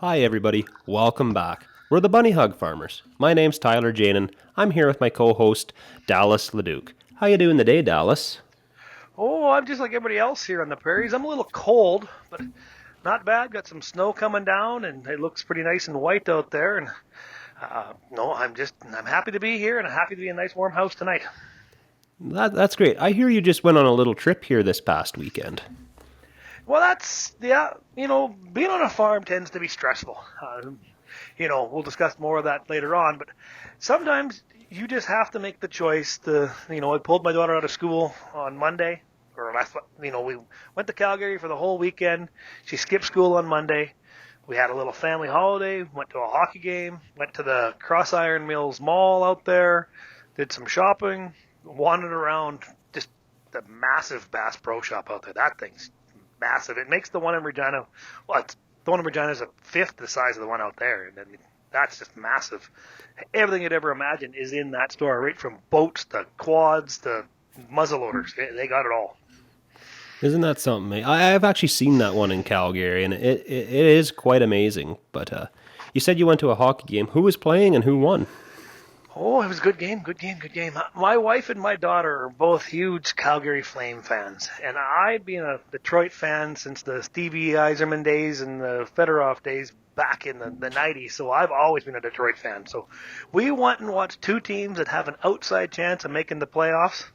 Hi, everybody. Welcome back. We're the Bunny Hug Farmers. My name's Tyler Janin. I'm here with my co-host, Dallas Leduc. How you doing today, Dallas? Oh, I'm just like everybody else here on the prairies. I'm a little cold, but not bad. Got some snow coming down, and it looks pretty nice and white out there. And no, I'm happy to be here, and I'm happy to be in a nice warm house tonight. That's great. I hear you just went on a little trip here this past weekend. Well, that's yeah. Being on a farm tends to be stressful. We'll discuss more of that later on, but sometimes you just have to make the choice to, I pulled my daughter out of school on Monday, or last, we went to Calgary for the whole weekend. She skipped school on Monday. We had a little family holiday, went to a hockey game, went to the Cross Iron Mills Mall out there, did some shopping, wandered around just the massive Bass Pro Shop out there. That thing's massive. It makes the one in Regina, the one in Regina is a fifth the size of the one out there, and then that's just massive. Everything you'd ever imagine is in that store, right from boats to quads to muzzleloaders. They got it all. Isn't that something? I've actually seen that one in Calgary, and it is quite amazing. But you said you went to a hockey game. Who was playing and who won? Oh, it was a good game, good game, good game. My wife and my daughter are both huge Calgary Flame fans, and I've been a Detroit fan since the Stevie Eiserman days and the Fedorov days back in the 90s, so I've always been a Detroit fan. So we went and watched two teams that have an outside chance of making the playoffs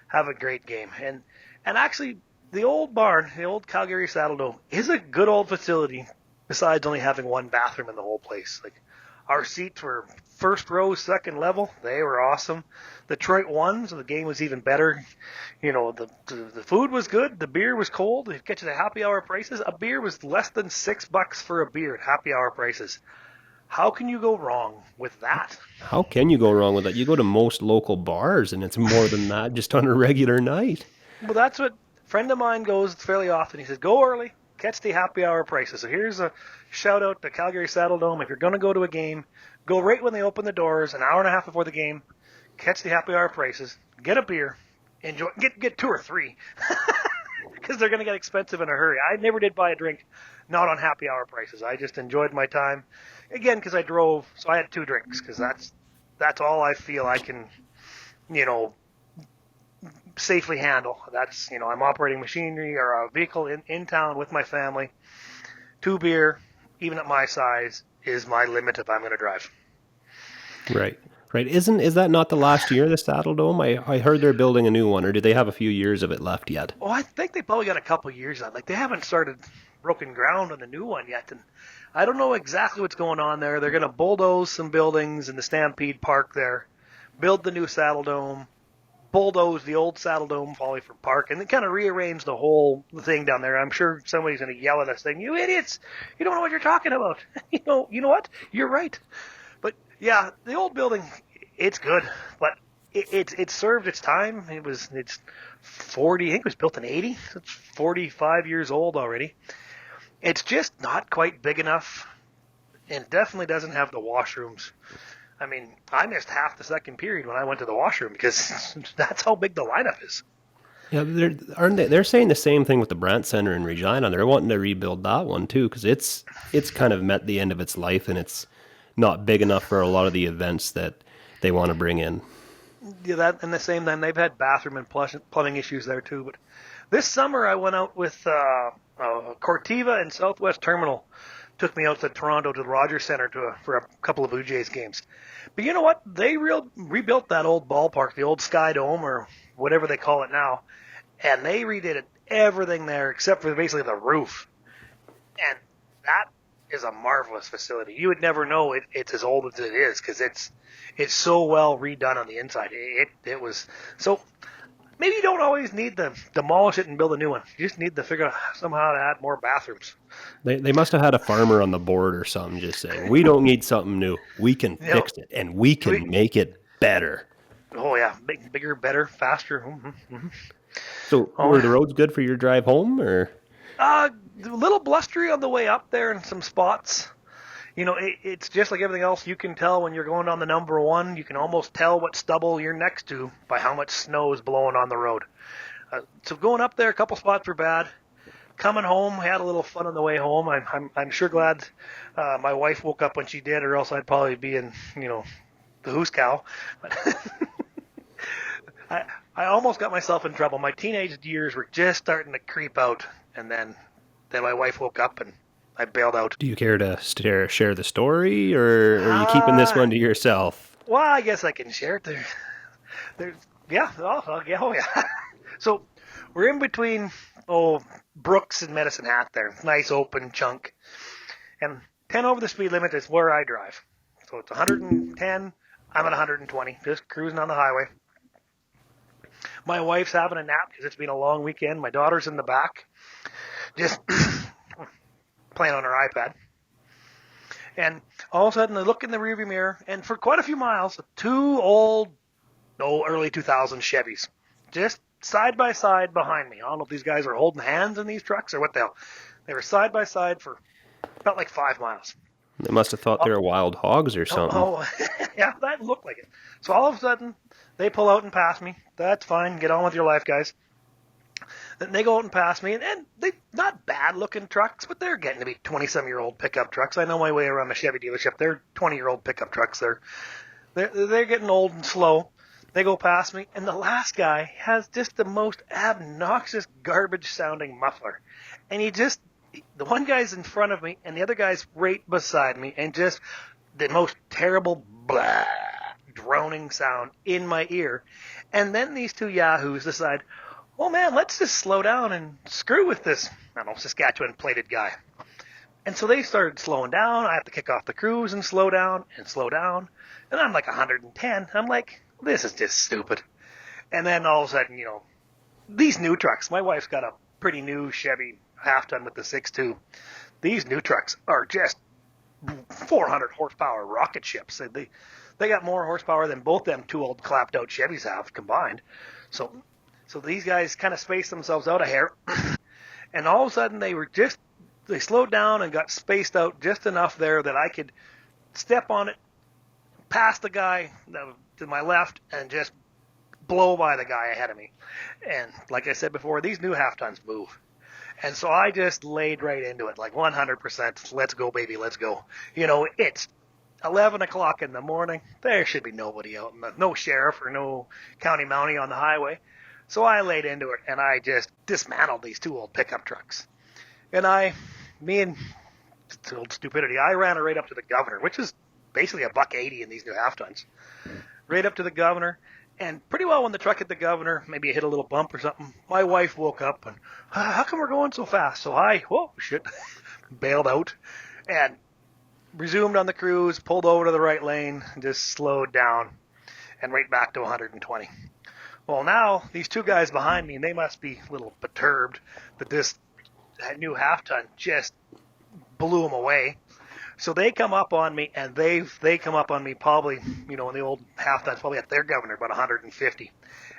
have a great game. And actually, the old barn, the old Calgary Saddle Dome, is a good old facility besides only having one bathroom in the whole place. Like, our seats were first row, second level. They were awesome. The Detroit won, so the game was even better. The food was good. The beer was cold. They get you the happy hour prices. A beer was less than $6 for a beer at happy hour prices. How can you go wrong with that? How can you go wrong with that? You go to most local bars, and it's more than that just on a regular night. Well, that's what a friend of mine goes fairly often. He says, go early, catch the happy hour prices. So here's a shout out to Calgary Saddle Dome. If you're going to go to a game, go right when they open the doors, an hour and a half before the game, catch the happy hour prices, get a beer, enjoy, get two or three, because they're going to get expensive in a hurry. I never did buy a drink, not on happy hour prices. I just enjoyed my time. Again, because I drove, so I had two drinks, because that's all I feel I can, you know, safely handle. I'm operating machinery or a vehicle in town with my family. Two beer, even at my size, is my limit if I'm going to drive. Right. Right. Is that not the last year, the Saddle Dome? I heard they're building a new one, or do they have a few years of it left yet? Oh, I think they probably got a couple years on. Like, they haven't started broken ground on the new one yet, and I don't know exactly what's going on there. They're going to bulldoze some buildings in the Stampede Park there, build the new Saddle Dome, bulldoze the old Saddle Dome Follyford Park, and then kind of rearrange the whole thing down there. I'm sure somebody's going to yell at us saying, "You idiots! You don't know what you're talking about." You know what? You're right. But yeah, the old building, it's good, but it served its time. It's 40. I think it was built in 80. So it's 45 years old already. It's just not quite big enough, and it definitely doesn't have the washrooms. I mean, I missed half the second period when I went to the washroom because that's how big the lineup is. Yeah, aren't they? They're saying the same thing with the Brant Center in Regina. They're wanting to rebuild that one too because it's kind of met the end of its life and it's not big enough for a lot of the events that they want to bring in. Yeah, that and the same time they've had bathroom and plumbing issues there too. But this summer I went out with Cortiva and Southwest Terminal. Took me out to Toronto to the Rogers Centre for a couple of Blue Jays games. But you know what? They rebuilt that old ballpark, the old Sky Dome or whatever they call it now, and they redid everything there except for basically the roof. And that is a marvelous facility. You would never know it's as old as it is because it's so well redone on the inside. It was so. Maybe you don't always need to demolish it and build a new one. You just need to figure out somehow to add more bathrooms. They must have had a farmer on the board or something just saying, we don't need something new. We can You know, fix it and we we, can make it better. oh yeah, bigger, better, faster. So Oh were the yeah. roads good for your drive home or? A little blustery on the way up there in some spots. It's just like everything else. You can tell when you're going down the number one. You can almost tell what stubble you're next to by how much snow is blowing on the road. So going up there, a couple spots were bad. A coming home, had a little fun on the way home. I'm sure glad my wife woke up when she did, or else I'd probably be in, the hoos cow. But I almost got myself in trouble. My teenage years were just starting to creep out, and then my wife woke up and I bailed out. Do you care to share the story, or are you keeping this one to yourself? Well, I guess I can share it. There's yeah, oh yeah. So we're in between Brooks and Medicine Hat there. Nice open chunk, and 10 over the speed limit is where I drive. So it's 110. I'm at 120, just cruising on the highway. My wife's having a nap because it's been a long weekend. My daughter's in the back, just playing on her iPad. And all of a sudden, I look in the rearview mirror, and for quite a few miles, two old, early 2000s Chevys, just side by side behind me. I don't know if these guys are holding hands in these trucks or what the hell. They were side by side for about like 5 miles. They must have thought they were wild hogs or something. Yeah, that looked like it. So all of a sudden, they pull out and pass me. That's fine. Get on with your life, guys. Then they go out and pass me, and they not bad-looking trucks, but they're getting to be 20-some-year-old pickup trucks. I know my way around a Chevy dealership. They're 20-year-old pickup trucks. They're getting old and slow. They go past me, and the last guy has just the most obnoxious, garbage-sounding muffler. And the one guy's in front of me, and the other guy's right beside me, and just the most terrible blah, droning sound in my ear. And then these two yahoos decide, oh man, let's just slow down and screw with this, Saskatchewan plated guy. And so they started slowing down. I have to kick off the cruise and slow down and slow down. And I'm like 110. I'm like, this is just stupid. And then all of a sudden, these new trucks, my wife's got a pretty new Chevy half-ton with the 6.2. These new trucks are just 400 horsepower rocket ships. They got more horsepower than both them two old clapped out Chevys have combined. So these guys kind of spaced themselves out a hair, and all of a sudden they slowed down and got spaced out just enough there that I could step on it, past the guy to my left, and just blow by the guy ahead of me. And like I said before, these new half-tons move. And so I just laid right into it, like 100%. Let's go, baby, let's go. It's 11 o'clock in the morning. There should be nobody out, no sheriff or no county mountie on the highway. So I laid into it, and I just dismantled these two old pickup trucks. And me and old stupidity, I ran it right up to the governor, which is basically $1.80 in these new half-tons. Right up to the governor. And pretty well when the truck hit the governor, maybe it hit a little bump or something, my wife woke up and, how come we're going so fast? So I, bailed out and resumed on the cruise, pulled over to the right lane, and just slowed down and right back to 120. Well, now these two guys behind me, they must be a little perturbed that this new half-ton just blew them away. So they come up on me, and they come up on me probably, in the old half-tons, probably at their governor, about 150.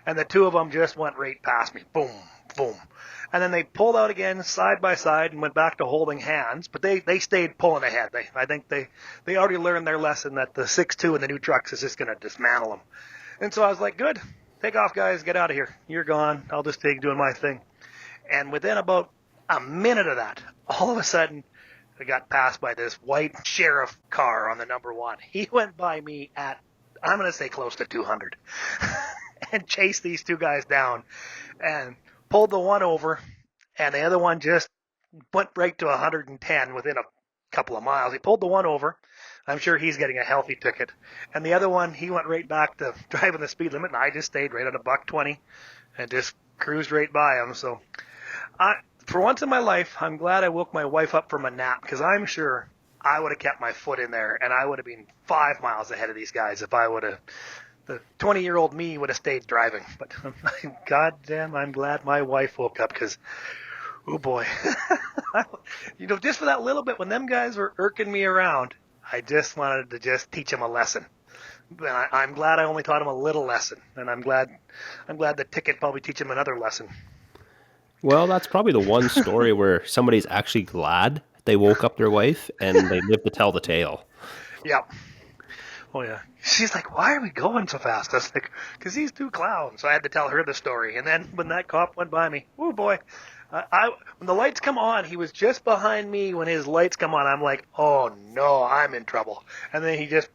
And the two of them just went right past me. Boom, boom. And then they pulled out again side by side and went back to holding hands, but they stayed pulling ahead. I think they already learned their lesson that the 6.2 and the new trucks is just going to dismantle them. And so I was like, good, take off, guys, get out of here. You're gone. I'll just take doing my thing. And within about a minute of that, all of a sudden, I got passed by this white sheriff car on the number one. He went by me at, I'm going to say close to 200 and chased these two guys down and pulled the one over, and the other one just went right to 110 within a couple of miles. He pulled the one over. I'm sure he's getting a healthy ticket. And the other one, he went right back to driving the speed limit, and I just stayed right at $1.20 and just cruised right by him. So for once in my life, I'm glad I woke my wife up from a nap, because I'm sure I would have kept my foot in there, and I would have been 5 miles ahead of these guys if I would have, the 20-year-old me would have stayed driving. But goddamn, I'm glad my wife woke up, because, oh boy, just for that little bit, when them guys were irking me around, I just wanted to just teach them a lesson. And I'm glad I only taught them a little lesson, and I'm glad the ticket probably teach them another lesson. Well, that's probably the one story where somebody's actually glad they woke up their wife and they live to tell the tale. Yeah. Oh, yeah. She's like, why are we going so fast? I was like, because these two clowns. So I had to tell her the story. And then when that cop went by me, oh, boy, When the lights come on, he was just behind me. When his lights come on, I'm like, oh no, I'm in trouble. And then he just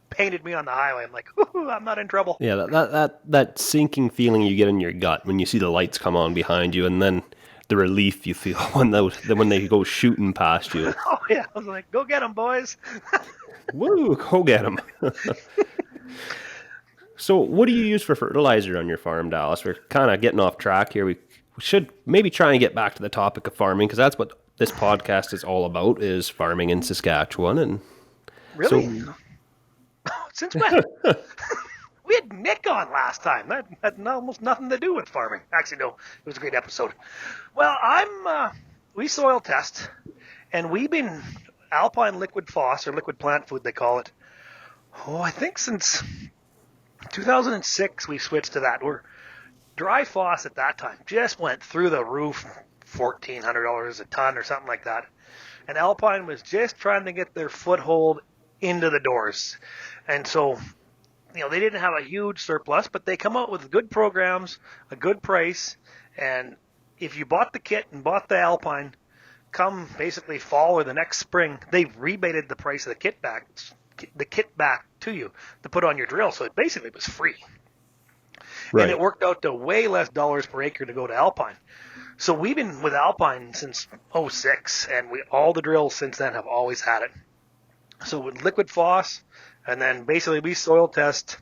painted me on the highway. I'm like, ooh, I'm not in trouble. Yeah, that sinking feeling you get in your gut when you see the lights come on behind you, and then the relief you feel when they go shooting past you. Oh yeah, I was like, go get them, boys. Woo, go get them. So, what do you use for fertilizer on your farm, Dallas? We're kind of getting off track here. We should maybe try and get back to the topic of farming because that's what this podcast is all about: is farming in Saskatchewan. And Really? so, Since when? We had Nick on last time. That had almost nothing to do with farming. Actually, no, it was a great episode. Well, we soil test, and we've been Alpine Liquid Phos, or liquid plant food they call it. Oh, I think since 2006 we switched to that. We're dry Phos at that time just went through the roof, $1,400 a ton or something like that. And Alpine was just trying to get their foothold into the doors. And so, they didn't have a huge surplus, but they come out with good programs, a good price, and if you bought the kit and bought the Alpine, come basically fall or the next spring, they rebated the price of the kit back to you to put on your drill, so it basically was free. right. And it worked out to way less dollars per acre to go to Alpine. So we've been with Alpine since '06, and all the drills since then have always had it. So with liquid Phos, and then basically we soil test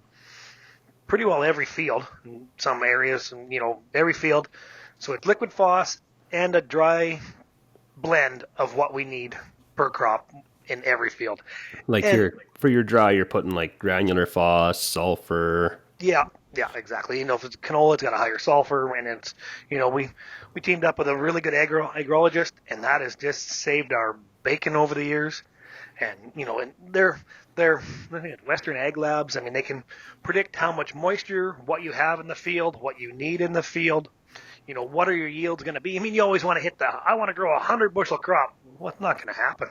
pretty well every field in some areas, and every field. So it's liquid Phos and a dry blend of what we need per crop in every field. Like And for your dry, you're putting like granular phos, sulfur. yeah, exactly. If it's canola, it's got a higher sulfur, and it's we teamed up with a really good agrologist, and that has just saved our bacon over the years. And and they're Western Ag Labs. I mean, they can predict how much moisture, what you have in the field, what you need in the field. What are your yields going to be? I mean, you always want to hit I want to grow 100 bushel crop. Well, it's not going to happen.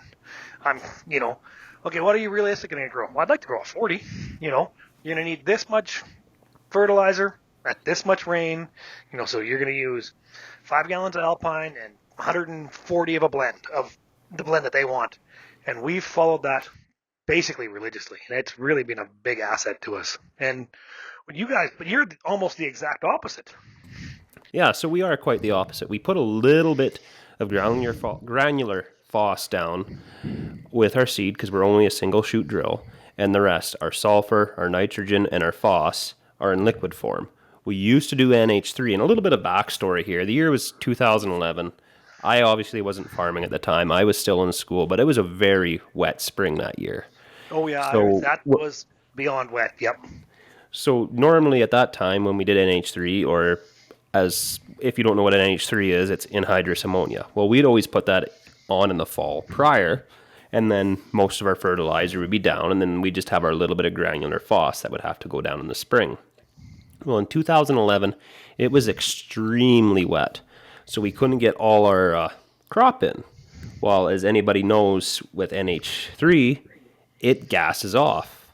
Okay, what are you realistically going to grow? Well, I'd like to grow a 40. You're going to need this much fertilizer at this much rain. So you're going to use 5 gallons of Alpine and 140 of a blend of the blend that they want. And we've followed that basically religiously, and it's really been a big asset to us. And but you're almost the exact opposite. Yeah, so we are quite the opposite. We put a little bit of granular phos down with our seed because we're only a single shoot drill, and the rest, our sulfur, our nitrogen, and our phos, are in liquid form. We used to do NH3, and a little bit of backstory here. The year was 2011. I obviously wasn't farming at the time. I was still in school, but it was a very wet spring that year. Oh yeah, So that was beyond wet. Yep. So normally at that time when we did NH3, or as if you don't know what NH3 is, it's anhydrous ammonia. Well, we'd always put that on in the fall prior, and then most of our fertilizer would be down, and then we just have our little bit of granular phos that would have to go down in the spring. Well, in 2011, it was extremely wet, so we couldn't get all our crop in. Well, as anybody knows, with NH3, it gases off.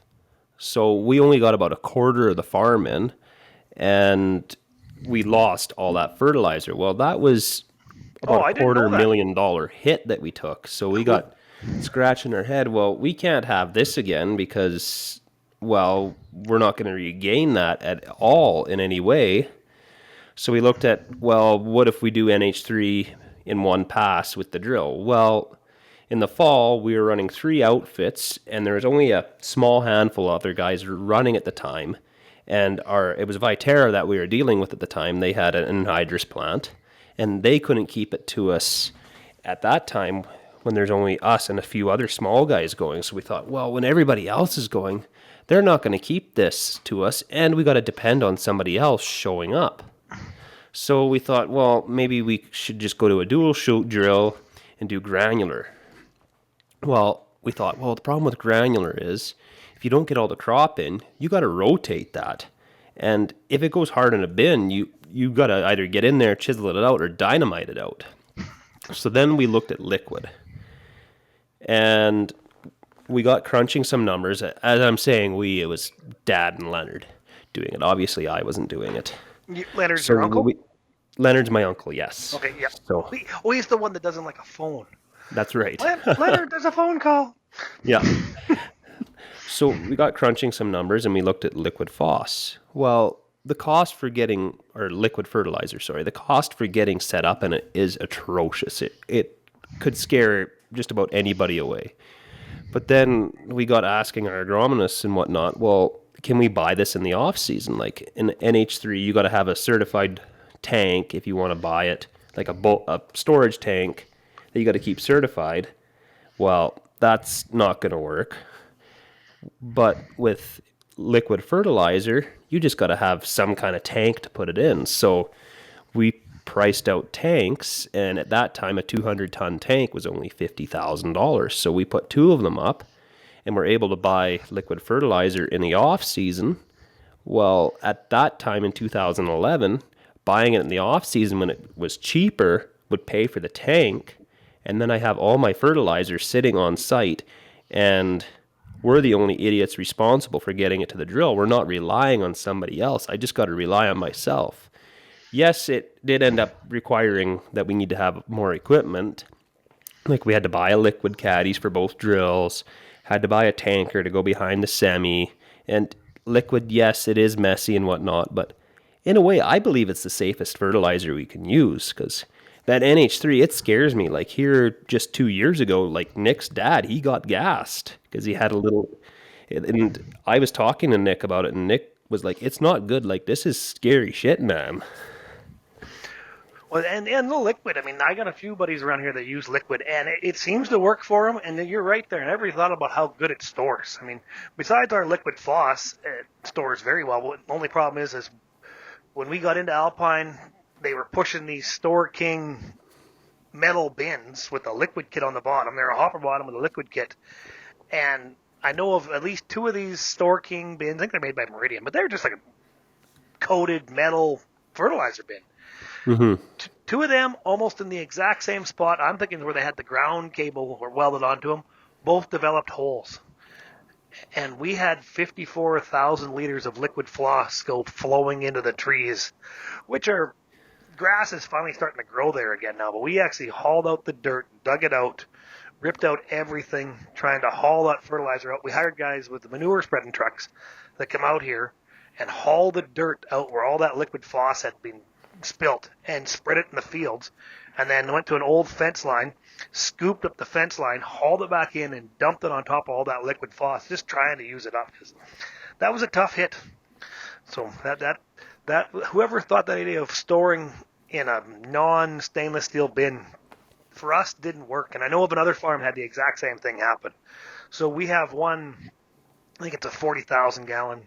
So we only got about a quarter of the farm in, and we lost all that fertilizer. Well, that was about a $250,000 hit that we took. So we got scratching our head. Well, we can't have this again because, well, we're not going to regain that at all in any way. So we looked at, well, what if we do NH3 in one pass with the drill? Well, in the fall, we were running 3 outfits, and there was only a small handful of other guys running at the time. And it was Viterra that we were dealing with at the time. They had an anhydrous plant, and they couldn't keep it to us at that time when there's only us and a few other small guys going. So we thought, well, when everybody else is going, they're not going to keep this to us, and we got to depend on somebody else showing up. So we thought, well, maybe we should just go to a dual shoot drill and do granular. Well, we thought, well, the problem with granular is if you don't get all the crop in, you got to rotate that. And if it goes hard in a bin, you got to either get in there, chisel it out, or dynamite it out. So then we looked at liquid. And we got crunching some numbers. As I'm saying it was Dad and Leonard doing it. Obviously, I wasn't doing it. Leonard's your uncle? Leonard's my uncle, yes. Okay, yeah. So He's the one that doesn't like a phone. that's right. Leonard, there's a phone call. Yeah. So we got crunching some numbers and we looked at liquid phos. Well, the cost for getting, or liquid fertilizer, sorry, the cost for getting set up in it is atrocious. It could scare just about anybody away. But then we got asking our agronomists and whatnot, well, can we buy this in the off season? Like in NH3, you got to have a certified tank if you want to buy it, like a storage tank that you got to keep certified. Well, that's not going to work. But with liquid fertilizer, you just got to have some kind of tank to put it in. So we priced out tanks, and at that time, a 200-ton tank was only $50,000. So we put two of them up, and we're able to buy liquid fertilizer in the off season. Well, at that time in 2011, buying it in the off season when it was cheaper would pay for the tank, and then I have all my fertilizer sitting on site, and we're the only idiots responsible for getting it to the drill. We're not relying on somebody else. I just got to rely on myself. Yes, it did end up requiring that we need to have more equipment. Like we had to buy a liquid caddies for both drills, had to buy a tanker to go behind the semi. And liquid, yes, it is messy and whatnot, but in a way, I believe it's the safest fertilizer we can use because that NH3, it scares me. Like here just 2 years ago, like Nick's dad, he got gassed because he had a little, and I was talking to Nick about it, and Nick was like, it's not good. Like this is scary shit, man. Well, and the liquid. I mean, I got a few buddies around here that use liquid, and it seems to work for them. And you're right there. I never thought about how good it stores. I mean, besides our liquid phos, it stores very well. But the only problem is when we got into Alpine, they were pushing these Store King metal bins with a liquid kit on the bottom. They're a hopper bottom with a liquid kit, and I know of at least two of these Store King bins. I think they're made by Meridian, but they're just like a coated metal fertilizer bin. Mm-hmm. Two of them almost in the exact same spot. I'm thinking where they had the ground cable or welded onto them. Both developed holes. And we had 54,000 liters of liquid phos go flowing into the trees, which are, grass is finally starting to grow there again now. But we actually hauled out the dirt, dug it out, ripped out everything, trying to haul that fertilizer out. We hired guys with the manure spreading trucks that come out here and haul the dirt out where all that liquid phos had been spilt and spread it in the fields, and then went to an old fence line, scooped up the fence line, hauled it back in, and dumped it on top of all that liquid phos, just trying to use it up. That was a tough hit. So that whoever thought that idea of storing in a non-stainless steel bin for us didn't work. And I know of another farm had the exact same thing happen. So we have one, I think it's a 40,000 gallon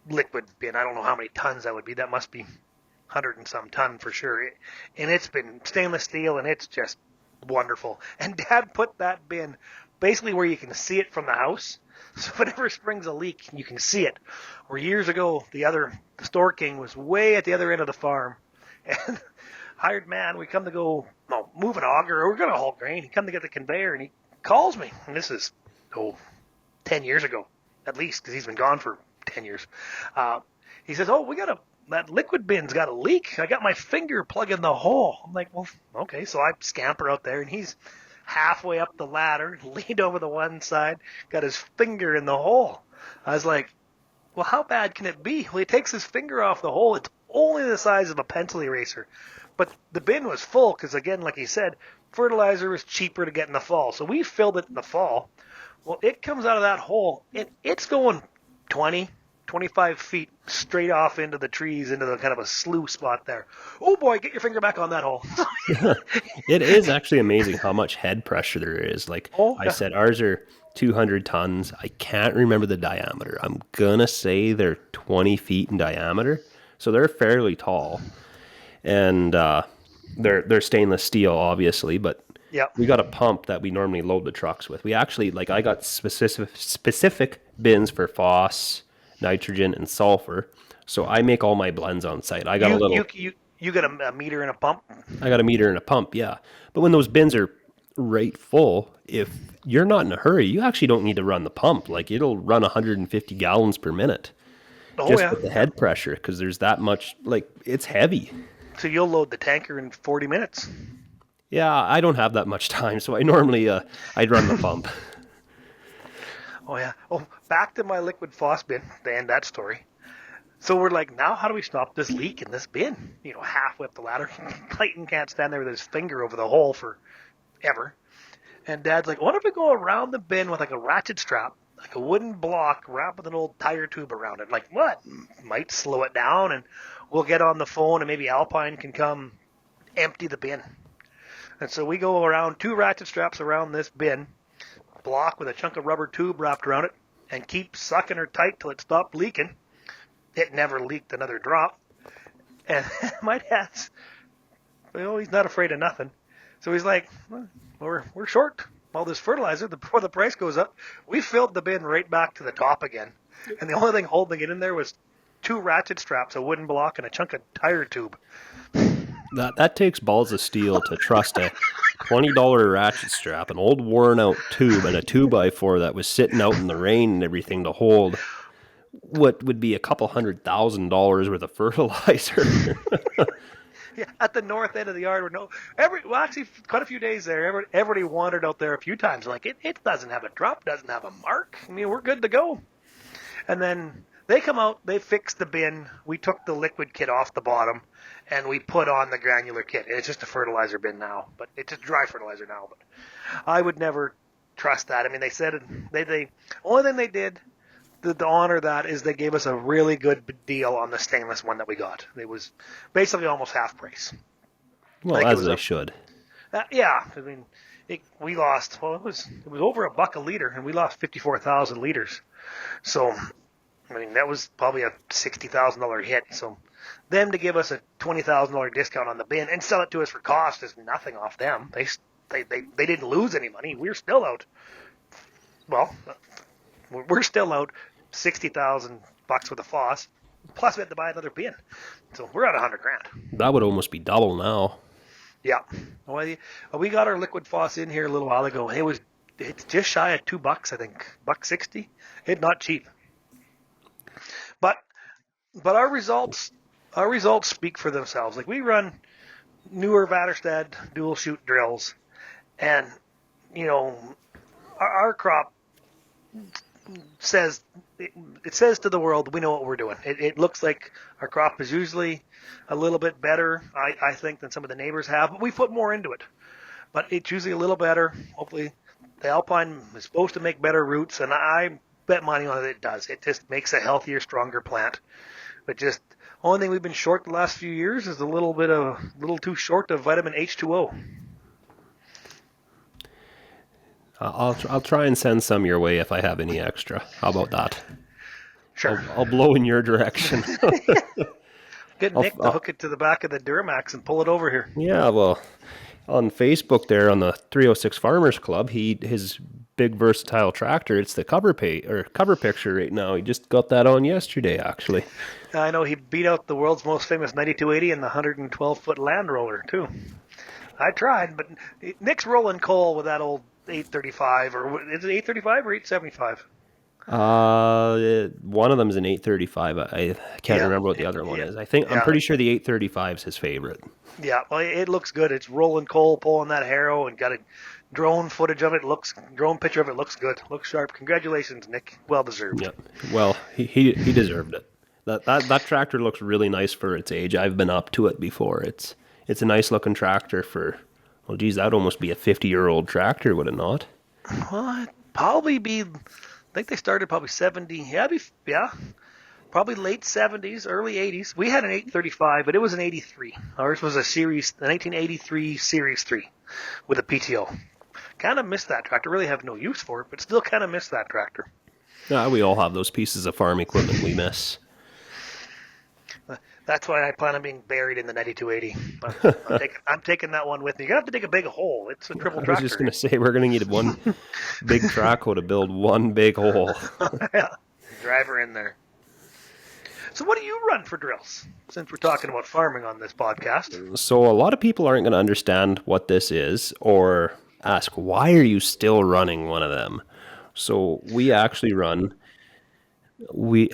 liquid bin. I don't know how many tons that would be. That must be 100 and some ton for sure. And it's been stainless steel, and it's just wonderful. And Dad put that bin basically where you can see it from the house. So whenever springs a leak, you can see it. Where years ago, the Store King was way at the other end of the farm. And hired man, we come to go move an auger, or we're going to haul grain. He come to get the conveyor, and he calls me. And this is, 10 years ago, at least, because he's been gone for 10 years. He says, that liquid bin's got a leak. I got my finger plugging the hole. I'm like, well, okay. So I scamper out there, and he's halfway up the ladder, leaned over the one side, got his finger in the hole. I was like, well, how bad can it be? Well, he takes his finger off the hole. It's only the size of a pencil eraser. But the bin was full because, again, like he said, fertilizer was cheaper to get in the fall. So we filled it in the fall. Well, it comes out of that hole, and it's going 20, 25 feet straight off into the trees, into the kind of a slough spot there. Oh boy, get your finger back on that hole. It is actually amazing how much head pressure there is. Like I said, ours are 200 tons. I can't remember the diameter. I'm going to say they're 20 feet in diameter. So they're fairly tall. And they're stainless steel, obviously, but yep. We got a pump that we normally load the trucks with. We actually, I got specific bins for phos, nitrogen, and sulfur. So I make all my blends on site. I got You got a meter and a pump? I got a meter and a pump, yeah. But when those bins are right full, if you're not in a hurry, you actually don't need to run the pump. Like it'll run 150 gallons per minute. With the head pressure, because there's that much, it's heavy. So you'll load the tanker in 40 minutes. Yeah, I don't have that much time, so I normally I'd run the pump. Oh yeah. Oh, back to my liquid phos bin. To end that story. So we're like, now how do we stop this leak in this bin? Halfway up the ladder. Clayton can't stand there with his finger over the hole forever. And Dad's like, what if we go around the bin with like a ratchet strap, like a wooden block wrapped with an old tire tube around it? Like, what? Might slow it down, and we'll get on the phone, and maybe Alpine can come empty the bin. And so we go around 2 ratchet straps around this bin, block with a chunk of rubber tube wrapped around it, and keep sucking her tight till it stopped leaking. It never leaked another drop. And my dad's, he's not afraid of nothing. So he's like, well, we're short all this fertilizer. Before the price goes up, we filled the bin right back to the top again. And the only thing holding it in there was 2 ratchet straps, a wooden block, and a chunk of tire tube. That takes balls of steel to trust a $20 ratchet strap, an old worn out tube, and a 2x4 that was sitting out in the rain and everything to hold what would be a couple $100,000 worth of fertilizer. Yeah, at the north end of the yard, actually, quite a few days there. Everybody wandered out there a few times. Like, it doesn't have a drop, doesn't have a mark. I mean, we're good to go. And then they come out, they fixed the bin. We took the liquid kit off the bottom, and we put on the granular kit. It's just a fertilizer bin now, but it's just dry fertilizer now. But I would never trust that. I mean, they said they only thing they did to honor that is they gave us a really good deal on the stainless one that we got. It was basically almost half price. Well, like as they should. Yeah, I mean, we lost. Well, it was over $1 a liter, and we lost 54,000 liters. So, I mean, that was probably a $60,000 hit. So, them to give us a $20,000 discount on the bin and sell it to us for cost is nothing off them. They didn't lose any money. We're still out. Well, we're still out $60,000 worth of phos. Plus, we had to buy another bin, so we're at $100,000. That would almost be double now. Yeah. Well, we got our liquid phos in here a little while ago. It's just shy of $2, I think, $1.60. It's not cheap. But our results speak for themselves. Like, we run newer Vatterstad dual shoot drills, and our crop says to the world, we know what we're doing. It looks like our crop is usually a little bit better, I think, than some of the neighbors have. But we put more into it. But it's usually a little better. Hopefully, the Alpine is supposed to make better roots, and I bet money on it does. It just makes a healthier, stronger plant. But just only thing we've been short the last few years is a little too short of vitamin H2O. I'll try and send some your way if I have any extra. How about that? Sure. I'll blow in your direction. Get Nick to hook it to the back of the Duramax and pull it over here. Yeah, well, on Facebook there on the 306 Farmers Club, his big versatile tractor, it's the cover picture right now. He just got that on yesterday, actually. I know he beat out the world's most famous 9280 and the 112-foot Land Roller, too. I tried, but Nick's rolling coal with that old 835, or is it 835 or 875? One of them is an 835. I can't remember what the other one is. I'm pretty sure the 835 is his favorite. Yeah, well, it looks good. It's rolling coal, pulling that harrow, and got a drone footage of it. Drone picture of it looks good. Looks sharp. Congratulations, Nick. Well deserved. Yep. Well, he deserved it. That tractor looks really nice for its age. I've been up to it before. It's a nice looking tractor for. Well, geez, that'd almost be a 50-year-old tractor, would it not? Well, it'd probably be. I think they started probably 70. Yeah. Probably late 70s, early 80s. We had an 835, but it was an 83. Ours was the 1983 Series 3 with a PTO. Kind of missed that tractor. Really have no use for it, but still kind of miss that tractor. Yeah, we all have those pieces of farm equipment we miss. That's why I plan on being buried in the 9280. But I'm taking that one with me. You're going to have to dig a big hole. It's a triple tractor. I was just going to say, we're going to need one big trackhoe to build one big hole. Yeah, drive her in there. So what do you run for drills, since we're talking about farming on this podcast? So a lot of people aren't going to understand what this is or ask, why are you still running one of them? So we actually run, we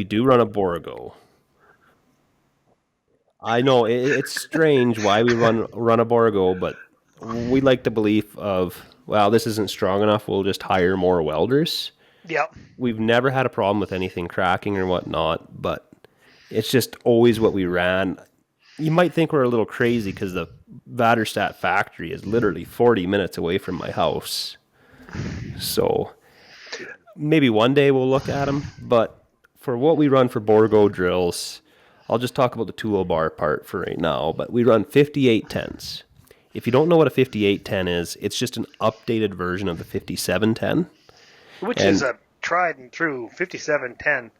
do run a Borrego. I know it's strange why we run a Borgo, but we like the belief of, well, this isn't strong enough. We'll just hire more welders. Yep. We've never had a problem with anything cracking or whatnot, but it's just always what we ran. You might think we're a little crazy because the Vaterstadt factory is literally 40 minutes away from my house. So maybe one day we'll look at them, but for what we run for Borgo drills, I'll just talk about the toolbar part for right now, but we run 5810s. If you don't know what a 5810 is, it's just an updated version of the 5710. Which And is a tried and true 5710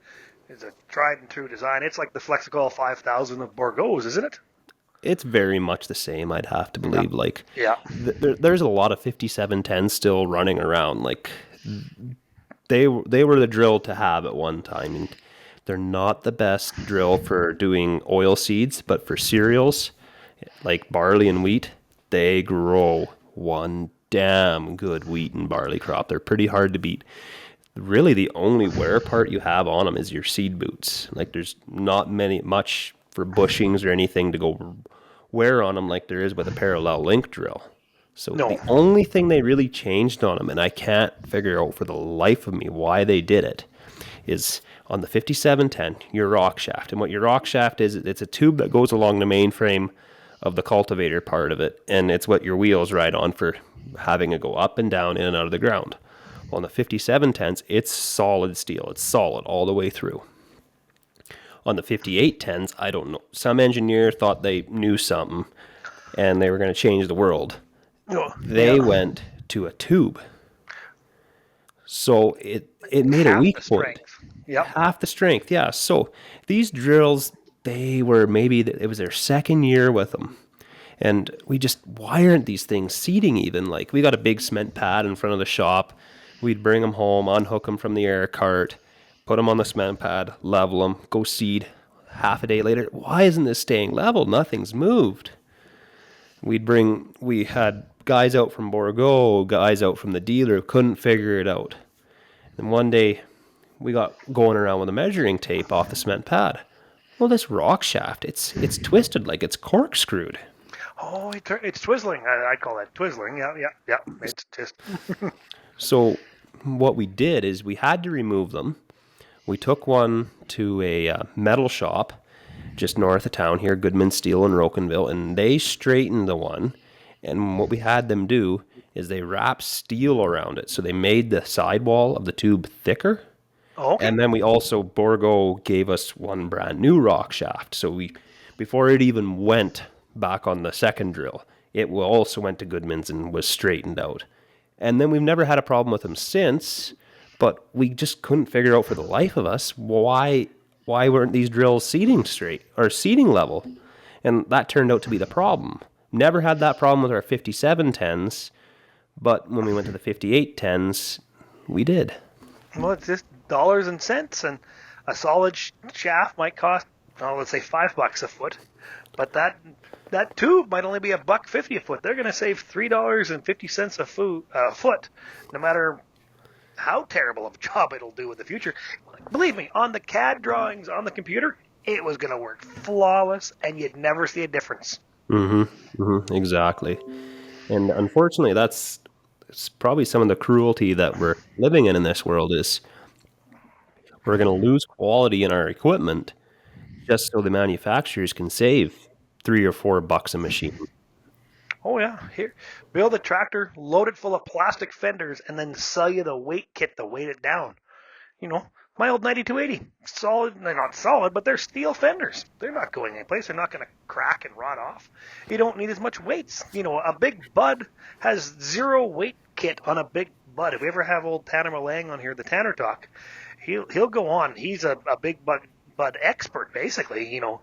is a tried and true design. It's like the Flexicoil 5000 of Borgo's, isn't it? it's very much the same, I'd have to believe. Like, Yeah. there's a lot of 5710s still running around. Like, they were the drill to have at one time. And they're not the best drill for doing oil seeds, but for cereals like barley and wheat, they grow one damn good wheat and barley crop. They're pretty hard to beat. Really, the only wear part you have on them is your seed boots. Like, there's not much for bushings or anything to go wear on them like there is with a parallel link drill. So No. the only thing they really changed on them, and I can't figure out for the life of me why they did it, is on the 5710, your rock shaft. And what your rock shaft is, it's a tube that goes along the main frame of the cultivator part of it, and it's what your wheels ride on for having it go up and down, in and out of the ground. Well, on the 5710s, it's solid steel. It's solid all the way through. On the 5810s, I don't know. Some engineer thought they knew something, and they were going to change the world. No. They Yeah. went to a tube. So it made a Half weak the point. strength. Yep. Half the strength, yeah. So these drills, they were it was their second year with them. And why aren't these things seeding even? Like, we got a big cement pad in front of the shop. We'd bring them home, unhook them from the air cart, put them on the cement pad, level them, go seed. Half a day later, why isn't this staying level? Nothing's moved. We had guys out from Borgo, guys out from the dealer, couldn't figure it out. And one day, we got going around with a measuring tape off the cement pad. Well, this rock shaft, it's twisted like it's corkscrewed. Oh, it's twizzling. I call that twizzling. Yeah, yeah, yeah. It's just So what we did is we had to remove them. We took one to a metal shop just north of town here, Goodman Steel in Rocanville, and they straightened the one. And what we had them do is they wrapped steel around it. So they made the sidewall of the tube thicker. okay. And then Borgo gave us one brand new rock shaft. So before it even went back on the second drill, it also went to Goodman's and was straightened out. And then we've never had a problem with them since, but we just couldn't figure out for the life of us why weren't these drills seating straight or seating level? And that turned out to be the problem. Never had that problem with our 5710s, but when we went to the 5810s, we did. Well, it's just dollars and cents, and a solid shaft might cost, let's say $5 a foot, but that tube might only be $1.50 a foot. They're going to save $3.50 a foot, no matter how terrible of a job it'll do in the future. Believe me, on the CAD drawings on the computer, it was going to work flawless, and you'd never see a difference. Exactly. And unfortunately, it's probably some of the cruelty that we're living in this world is we're going to lose quality in our equipment just so the manufacturers can save $3 or $4 a machine. Oh yeah, here, build a tractor, load it full of plastic fenders, and then sell you the weight kit to weight it down. You know, my old 9280, solid, they're not solid, but they're steel fenders. They're not going anyplace. They're not going to crack and rot off. You don't need as much weights. You know, a big bud has 0 weight kit on a big bud. If we ever have old Tanner Malang on here, the Tanner Talk, he'll go on. He's a big bud expert, basically. You know,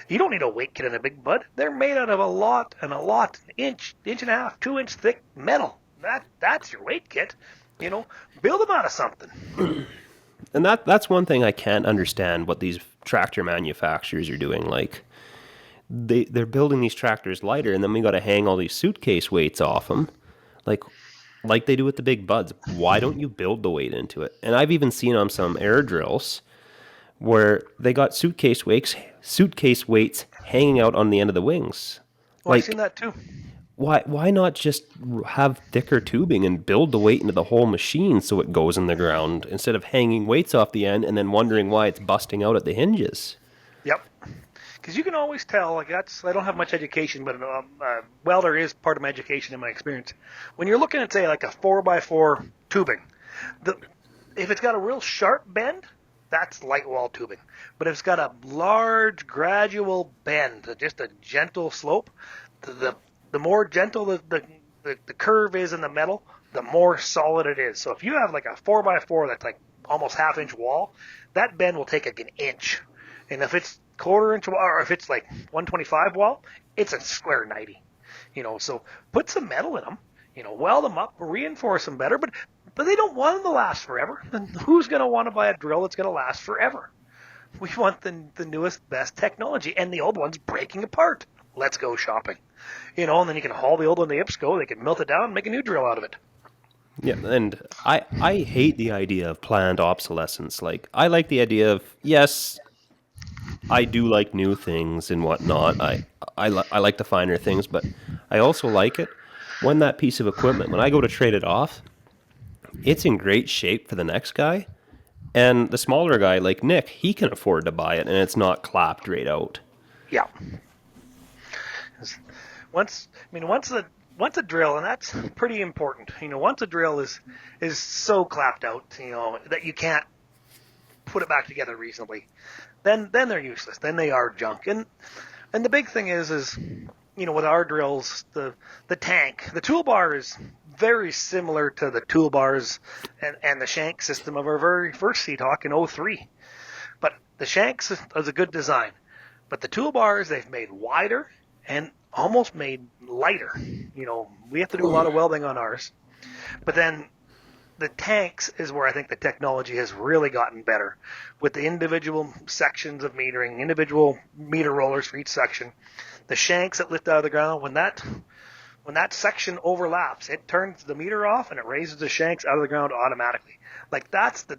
you don't need a weight kit in a big bud. They're made out of a lot, inch and a half, 2-inch thick metal. That's your weight kit. You know, build them out of something. And that's one thing I can't understand what these tractor manufacturers are doing. Like, they're building these tractors lighter, and then we got to hang all these suitcase weights off them, like they do with the big buds. Why don't you build the weight into it? And I've even seen on some air drills where they got suitcase weights hanging out on the end of the wings. Oh, I've seen Like, that too. why not just have thicker tubing and build the weight into the whole machine so it goes in the ground instead of hanging weights off the end and then wondering why it's busting out at the hinges? Yep. Because you can always tell, like that's, I don't have much education, but welder is part of my education and my experience. When you're looking at, say, like a 4x4 tubing, the, if it's got a real sharp bend, that's light wall tubing. But if it's got a large, gradual bend, just a gentle slope, the more gentle the curve is in the metal, the more solid it is. So if you have like a 4x4 that's like almost half-inch wall, that bend will take like an inch. And if it's quarter inch wall, or if it's like 125 wall, it's a square 90. So put some metal in them, weld them up, reinforce them better, but they don't want them to last forever. And who's going to want to buy a drill that's going to last forever? We want the newest, best technology, and the old one's breaking apart. Let's go shopping. And then you can haul the old one to IPSCO, they can melt it down and make a new drill out of it. Yeah, and I hate the idea of planned obsolescence. Like, I like the idea of, yes, I do like new things and whatnot. I like the finer things, but I also like it when that piece of equipment, when I go to trade it off, it's in great shape for the next guy. And the smaller guy like Nick, he can afford to buy it and it's not clapped right out. Yeah. Once a drill, and that's pretty important. Once a drill is so clapped out, that you can't put it back together reasonably, then they're useless. Then they are junk. And the big thing is with our drills, the tank, the toolbar is very similar to the toolbars and the shank system of our very first Seahawk in '03. But the shanks is a good design. But the toolbars, they've made wider and almost made lighter. We have to do a lot of welding on ours. But then the tanks is where I think the technology has really gotten better, with the individual sections of metering, individual meter rollers for each section. The shanks that lift out of the ground, when that section overlaps, it turns the meter off and it raises the shanks out of the ground automatically. Like, that's the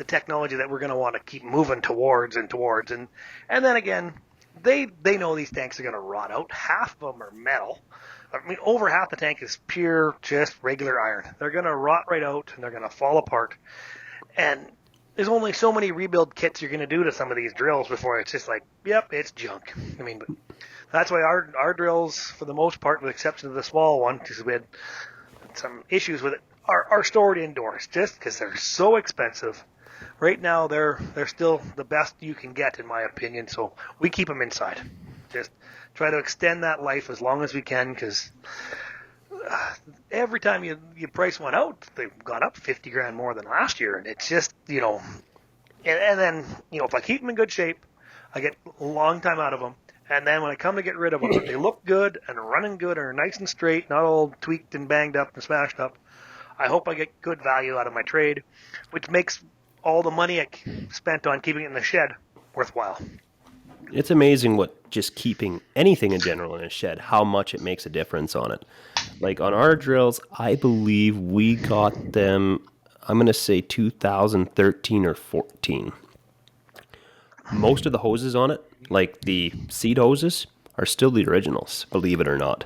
technology that we're going to want to keep moving towards. And then again, they know these tanks are going to rot out. Half of them are metal. Over half the tank is pure, just regular iron. They're going to rot right out and they're going to fall apart. And there's only so many rebuild kits you're going to do to some of these drills before it's just like, yep, it's junk. But that's why our drills, for the most part, with the exception of the small one, because we had some issues with it, are stored indoors just because they're so expensive. Right now, they're still the best you can get, in my opinion, so we keep them inside. Just try to extend that life as long as we can, because every time you price one out, they've gone up 50 grand more than last year, and it's just, and then, if I keep them in good shape, I get a long time out of them. And then when I come to get rid of them, they look good and running good and are nice and straight, not all tweaked and banged up and smashed up. I hope I get good value out of my trade, which makes all the money I spent on keeping it in the shed worthwhile. It's amazing what just keeping anything in general in a shed, how much it makes a difference on it. Like on our drills, I believe we got them, I'm going to say 2013 or 14. Most of the hoses on it, like the seed hoses, are still the originals, believe it or not.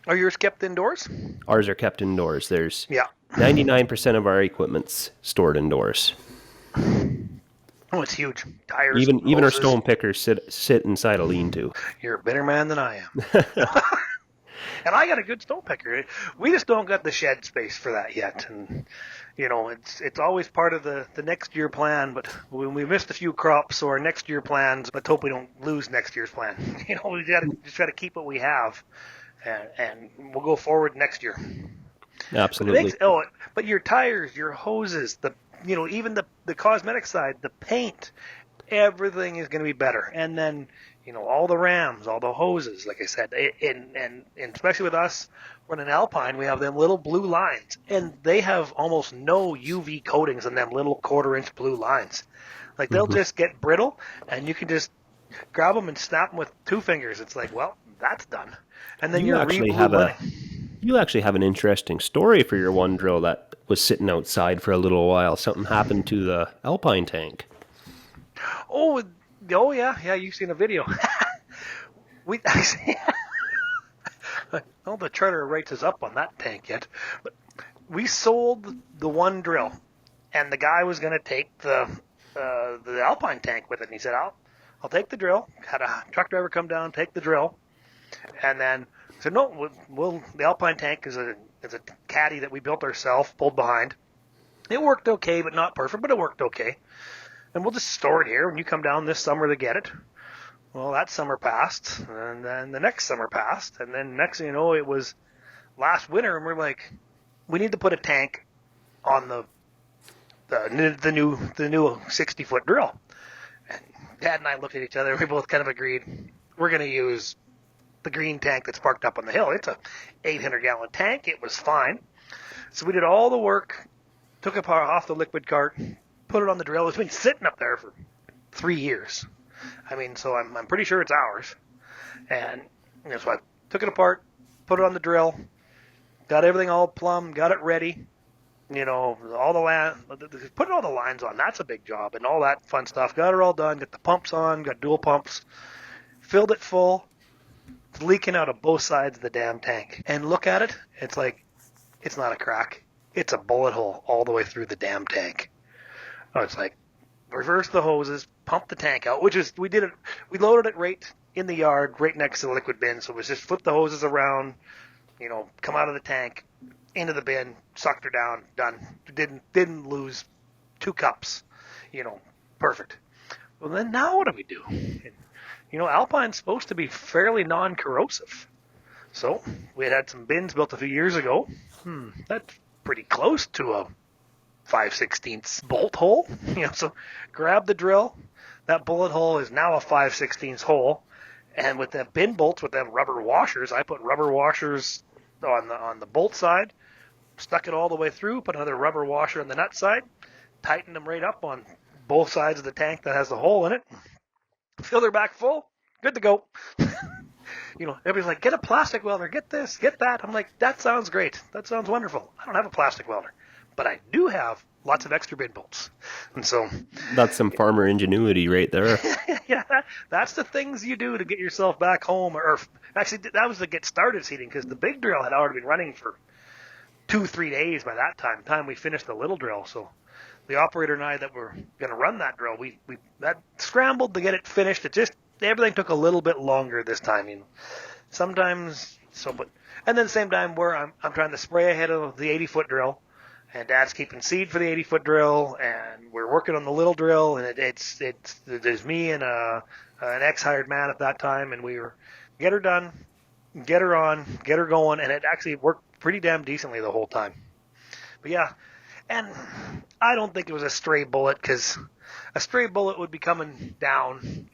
Are yours kept indoors? Ours are kept indoors. There's Yeah. 99% of our equipment's stored indoors. Oh, it's huge. Tires. Even our stone pickers sit inside a lean-to. You're a better man than I am. And I got a good stone picker. We just don't got the shed space for that yet. And, it's always part of the next year plan, but we missed a few crops, so our next year plans, let's hope we don't lose next year's plan. We just got to keep what we have, and we'll go forward next year. Absolutely. But your tires, your hoses, even the cosmetic side, the paint, everything is going to be better. And then, all the rams, all the hoses, like I said, and especially with us running Alpine, we have them little blue lines, and they have almost no UV coatings on them little 1/4-inch blue lines. Like, they'll just get brittle, and you can just grab them and snap them with 2 fingers. It's like, well, that's done. And then You actually have an interesting story for your one drill that was sitting outside for a little while. Something happened to the Alpine tank. Oh yeah, you've seen a video. We I don't know if the charter rates us up on that tank yet, but we sold the one drill, and the guy was going to take the Alpine tank with it. And he said, "I'll take the drill." Had a truck driver come down, take the drill, and then said, "No, the Alpine tank is a caddy that we built ourselves, pulled behind. It worked okay, but not perfect, but it worked okay. And we'll just store it here when you come down this summer to get it." Well, that summer passed, and then the next summer passed, and then next thing you know, it was last winter, and we're like, we need to put a tank on the new 60-foot drill. And Dad and I looked at each other, and we both kind of agreed we're going to use the green tank that's parked up on the hill. It's a 800-gallon tank. It was fine. So we did all the work, took it off the liquid cart, put it on the drill. It's been sitting up there for 3 years. I mean, so I'm pretty sure it's ours. And so I took it apart, put it on the drill, got everything all plumbed, got it ready. All the putting all the lines on, that's a big job, and all that fun stuff. Got it all done, got the pumps on, got dual pumps, filled it full. It's leaking out of both sides of the damn tank. And look at it, it's like, it's not a crack. It's a bullet hole all the way through the damn tank. Oh, it's like, reverse the hoses, pump the tank out, we loaded it right in the yard, right next to the liquid bin. So it was just flip the hoses around, come out of the tank, into the bin, sucked her down, done. Didn't lose 2 cups, perfect. Well, then now what do we do? Alpine's supposed to be fairly non-corrosive. So we had some bins built a few years ago. That's pretty close to a 5/16 bolt hole. So grab the drill. That bullet hole is now a 5/16 hole. And with the bin bolts, with them rubber washers, I put rubber washers on the bolt side, stuck it all the way through, put another rubber washer on the nut side, tightened them right up on both sides of the tank that has the hole in it. Filled her back full, good to go. Everybody's like, get a plastic welder, get this, get that. I'm like, that sounds great. That sounds wonderful. I don't have a plastic welder, but I do have lots of extra bin bolts. And so that's some farmer ingenuity right there. Yeah, that's the things you do to get yourself back home. Or actually, that was to get started seeding, because the big drill had already been running for 2-3 days by that time we finished the little drill. So the operator and I that were going to run that drill, we that scrambled to get it finished. Everything took a little bit longer this time. Sometimes but and then at the same time where I'm trying to spray ahead of the 80-foot drill, and Dad's keeping seed for the 80-foot drill, and we're working on the little drill, and there's me and an ex-hired man at that time, and we were get her done, get her on, get her going, and it actually worked pretty damn decently the whole time. But yeah, and I don't think it was a stray bullet, because a stray bullet would be coming down,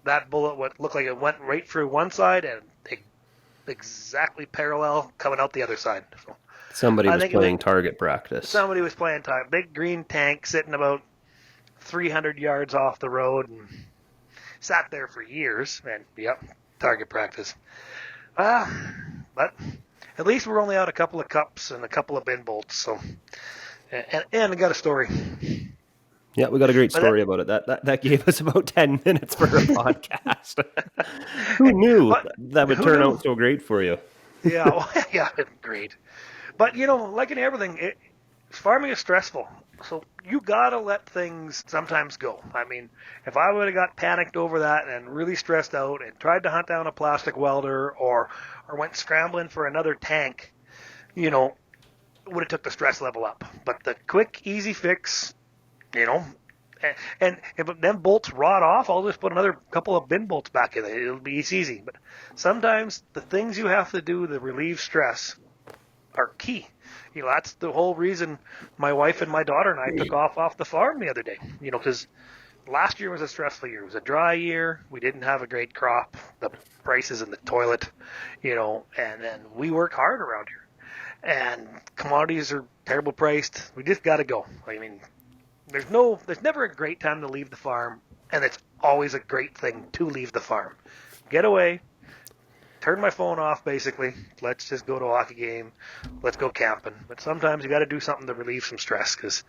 that bullet would look like it went right through one side and exactly parallel coming out the other side. So somebody was playing target practice. Somebody was playing target. Big green tank sitting about 300 yards off the road and sat there for years. And yep, target practice. But at least we're only out a couple of cups and a couple of bin bolts. So, and I got a story. Yeah, we got a great story about it. That gave us about 10 minutes for a podcast. Who knew that would turn out so great for you? Yeah, great. But, like in everything, farming is stressful. So you got to let things sometimes go. I mean, if I would have got panicked over that and really stressed out and tried to hunt down a plastic welder or went scrambling for another tank, it would have took the stress level up. But the quick, easy fix, and if them bolts rot off, I'll just put another couple of bin bolts back in it. It'll be easy. But sometimes the things you have to do to relieve stress are key. That's the whole reason my wife and my daughter and I took off the farm the other day. Because last year was a stressful year. It was a dry year. We didn't have a great crop. The prices in the toilet, and then we work hard around here. And commodities are terrible priced. We just got to go. I mean, there's never a great time to leave the farm, and it's always a great thing to leave the farm. Get away, turn my phone off, basically. Let's just go to a hockey game. Let's go camping. But sometimes you got to do something to relieve some stress, because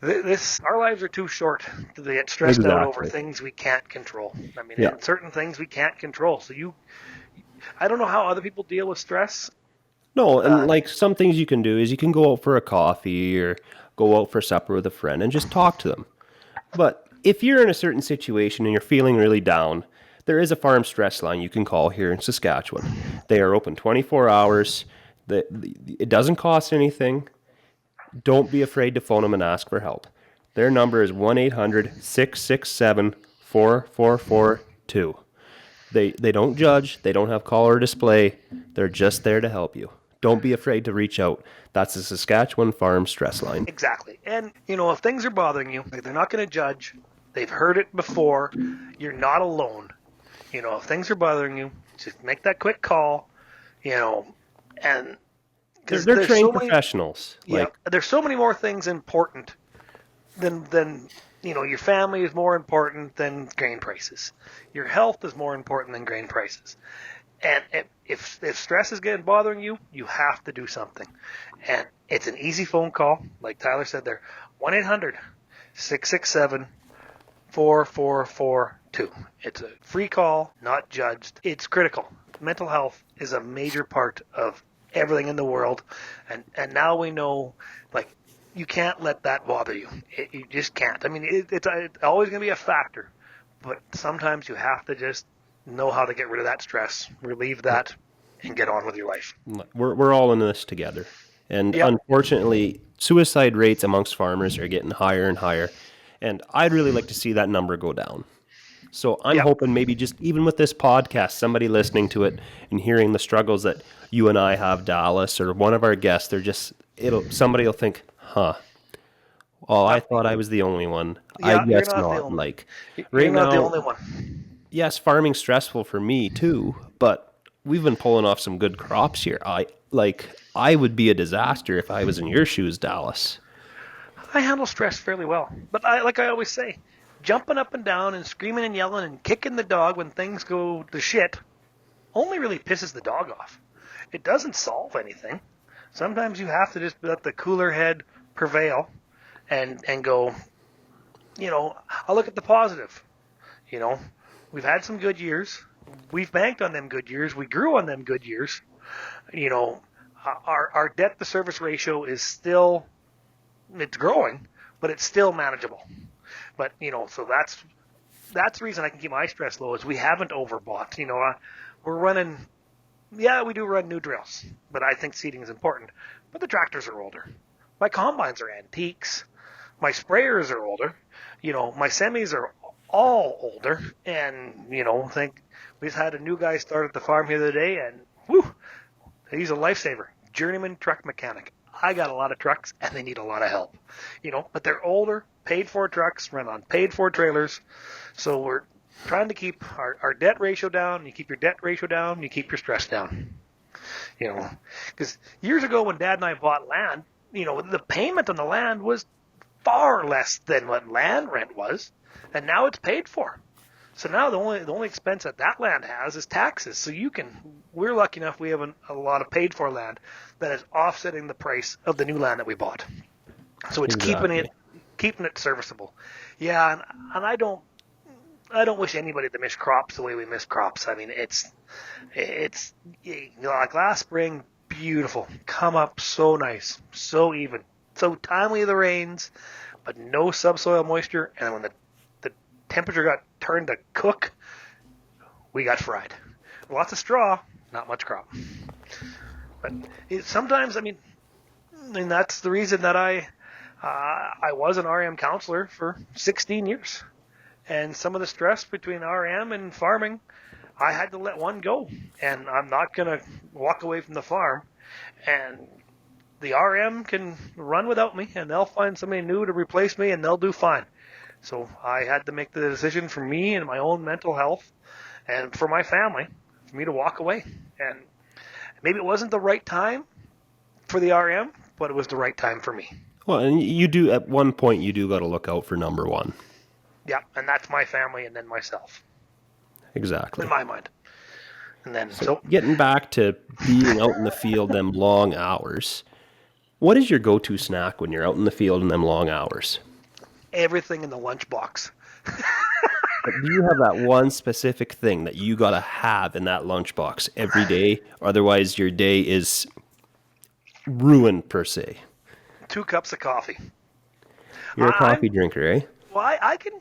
Our lives are too short to get stressed out over Exactly. things we can't control. I mean, Yeah. and certain things we can't control. So I don't know how other people deal with stress. No, and Uh, like some things you can do is you can go out for a coffee or go out for supper with a friend and just talk to them. But if you're in a certain situation and you're feeling really down, there is a farm stress line you can call here in Saskatchewan. They are open 24 hours. It doesn't cost anything. Don't be afraid to phone them and ask for help. Their number is 1-800-667-4442. They don't judge, they don't have call or display. They're just there to help you. Don't be afraid to reach out. That's the Saskatchewan Farm Stress Line. exactly. And if things are bothering you, like, they're not going to judge. They've heard it before. You're not alone. If things are bothering you, just make that quick call. And because They're there's trained so many, professionals. yeah, Like, there's so many more things important than your family is more important than grain prices. Your health is more important than grain prices. And if stress is getting bothering you, you have to do something. And it's an easy phone call, like Tyler said there, 1-800-667-4442. It's a free call, not judged. It's critical. Mental health is a major part of everything in the world. And now we know, like, you can't let that bother you. You just can't. I mean, it's always going to be a factor, but sometimes you have to just know how to get rid of that stress, relieve that, and get on with your life. we're all in this together. And Yep. unfortunately, suicide rates amongst farmers are getting higher and higher. And I'd really like to see that number go down. So I'm Yep. hoping maybe just even with this podcast, somebody listening to it and hearing the struggles that you and I have, Dallas, or one of our guests, somebody will think, huh, oh, I thought I was the only one. I Yeah, you're guess not the not. only. Like You're right not the now, only one. yes, farming's stressful for me too, but we've been pulling off some good crops here. I would be a disaster if I was in your shoes, Dallas. I handle stress fairly well, but like I always say, jumping up and down and screaming and yelling and kicking the dog when things go to shit only really pisses the dog off. It doesn't solve anything. Sometimes you have to just let the cooler head prevail and go, I'll look at the positive. You know, we've had some good years. We've banked on them good years. We grew on them good years. You know, our debt to service ratio is still, it's growing, but it's still manageable. But, so that's the reason I can keep my stress low is we haven't overbought. We're running, yeah, we do run new drills, but I think seeding is important. But the tractors are older. My combines are antiques. My sprayers are older. My semis are all older. And, think we just had a new guy start at the farm here the other day, and whew, he's a lifesaver. Journeyman truck mechanic. I got a lot of trucks, and they need a lot of help. But they're older, paid-for trucks, run on paid-for trailers. So we're trying to keep our debt ratio down. You keep your debt ratio down, you keep your stress down. Because years ago when Dad and I bought land, the payment on the land was far less than what land rent was, and now it's paid for. So now the only expense that land has is taxes. So we're lucky enough we have a lot of paid for land that is offsetting the price of the new land that we bought. So it's Exactly. keeping it serviceable. Yeah, and I don't wish anybody to miss crops the way we miss crops. I mean, it's like last spring, beautiful, come up so nice, so even, so timely the rains, but no subsoil moisture. And when the temperature got turned to cook, we got fried. Lots of straw, not much crop. But sometimes, I mean, that's the reason that I was an RM counselor for 16 years. And some of the stress between RM and farming, I had to let one go. And I'm not going to walk away from the farm. And the RM can run without me, and they'll find somebody new to replace me, and they'll do fine. So I had to make the decision for me and my own mental health and for my family, for me to walk away. And maybe it wasn't the right time for the RM, but it was the right time for me. Well, and you do, at one point, you do got to look out for number one. Yeah, and that's my family and then myself, Exactly. in my mind. And then, so Getting back to being out in the field them long hours, what is your go-to snack when you're out in the field in them long hours? everything in the lunchbox. But do you have that one specific thing that you gotta have in that lunchbox every day? Otherwise, your day is ruined per se. 2 cups of coffee. You're a I, coffee I'm drinker, eh? well, I can.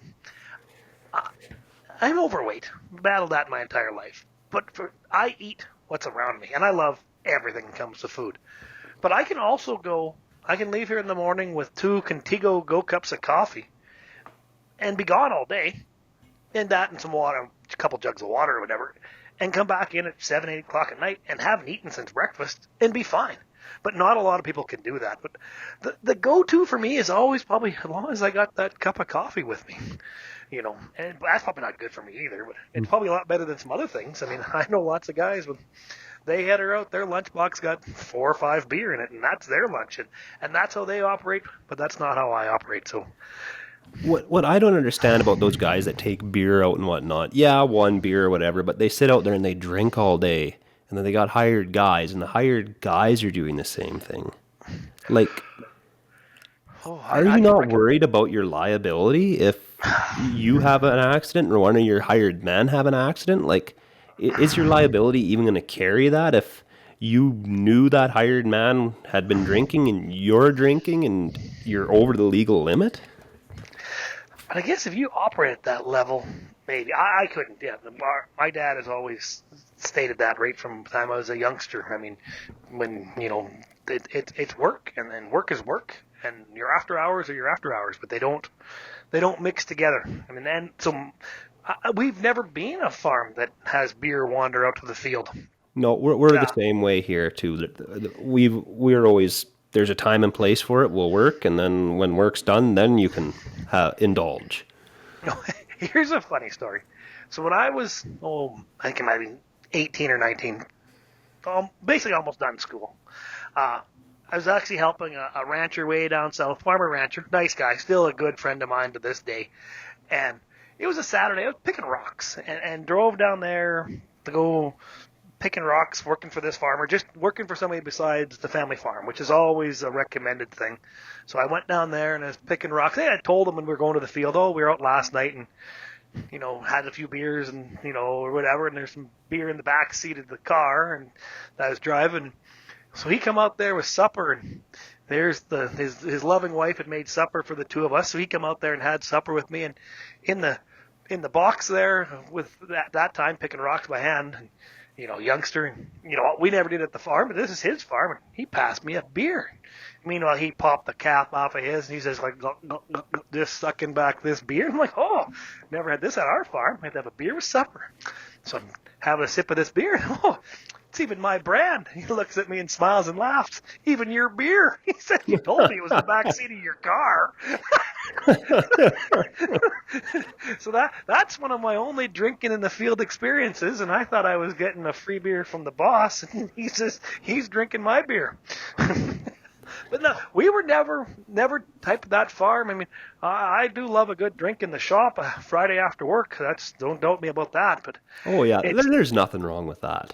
I'm overweight. Battled that my entire life. But I eat what's around me, and I love everything that comes to food. But I can also go. I can leave here in the morning with 2 Contigo Go cups of coffee and be gone all day, and that and some water, a couple jugs of water or whatever, and come back in at 7, 8 o'clock at night and haven't eaten since breakfast and be fine. But not a lot of people can do that. But the go-to for me is always probably as long as I got that cup of coffee with me. And that's probably not good for me either, but it's probably a lot better than some other things. I mean, I know lots of guys when they head her out, their lunchbox got 4 or 5 beer in it, and that's their lunch, and that's how they operate, but that's not how I operate, so. What I don't understand about those guys that take beer out and whatnot, yeah, one beer or whatever, but they sit out there and they drink all day, and then they got hired guys, and the hired guys are doing the same thing. Like, Oh, are you not worried about your liability if you have an accident or one of your hired men have an accident? Like, is your liability even going to carry that if you knew that hired man had been drinking and you're drinking and you're over the legal limit? But I guess if you operate at that level, maybe. I couldn't. Yeah, my dad has always stated that right from the time I was a youngster. I mean, when, it's work, and then work is work, and your after hours are your after hours, but they don't mix together. I mean, and so we've never been a farm that has beer wander out to the field. No, we're Yeah. the same way here too. We're always there's a time and place for it. We'll work, and then when work's done, then you can indulge. Here's a funny story. So when I was, I think it might be 18 or 19, basically almost done school, I was actually helping a rancher way down south, farmer rancher, nice guy, still a good friend of mine to this day. And it was a Saturday. I was picking rocks and drove down there to go picking rocks, working for this farmer, just working for somebody besides the family farm, which is always a recommended thing. So I went down there and I was picking rocks. I told them when we were going to the field, we were out last night and, had a few beers and, or whatever, and there's some beer in the back seat of the car and that I was driving. So he come out there with supper, and there's his loving wife had made supper for the two of us. So he come out there and had supper with me, and in the box there with that time picking rocks by hand, and, youngster, and we never did at the farm, but this is his farm, and he passed me a beer. Meanwhile, he popped the cap off of his, and he's just like just sucking back this beer. I'm like, never had this at our farm. I had to have a beer with supper. So I'm having a sip of this beer, and it's even my brand. He looks at me and smiles and laughs. Even your beer. He said, you told me it was in the back seat of your car. So that's one of my only drinking in the field experiences, and I thought I was getting a free beer from the boss, and he's drinking my beer. But no, we were never type of that farm. I mean, I do love a good drink in the shop Friday after work. Don't doubt me about that. But Oh yeah, there's nothing wrong with that.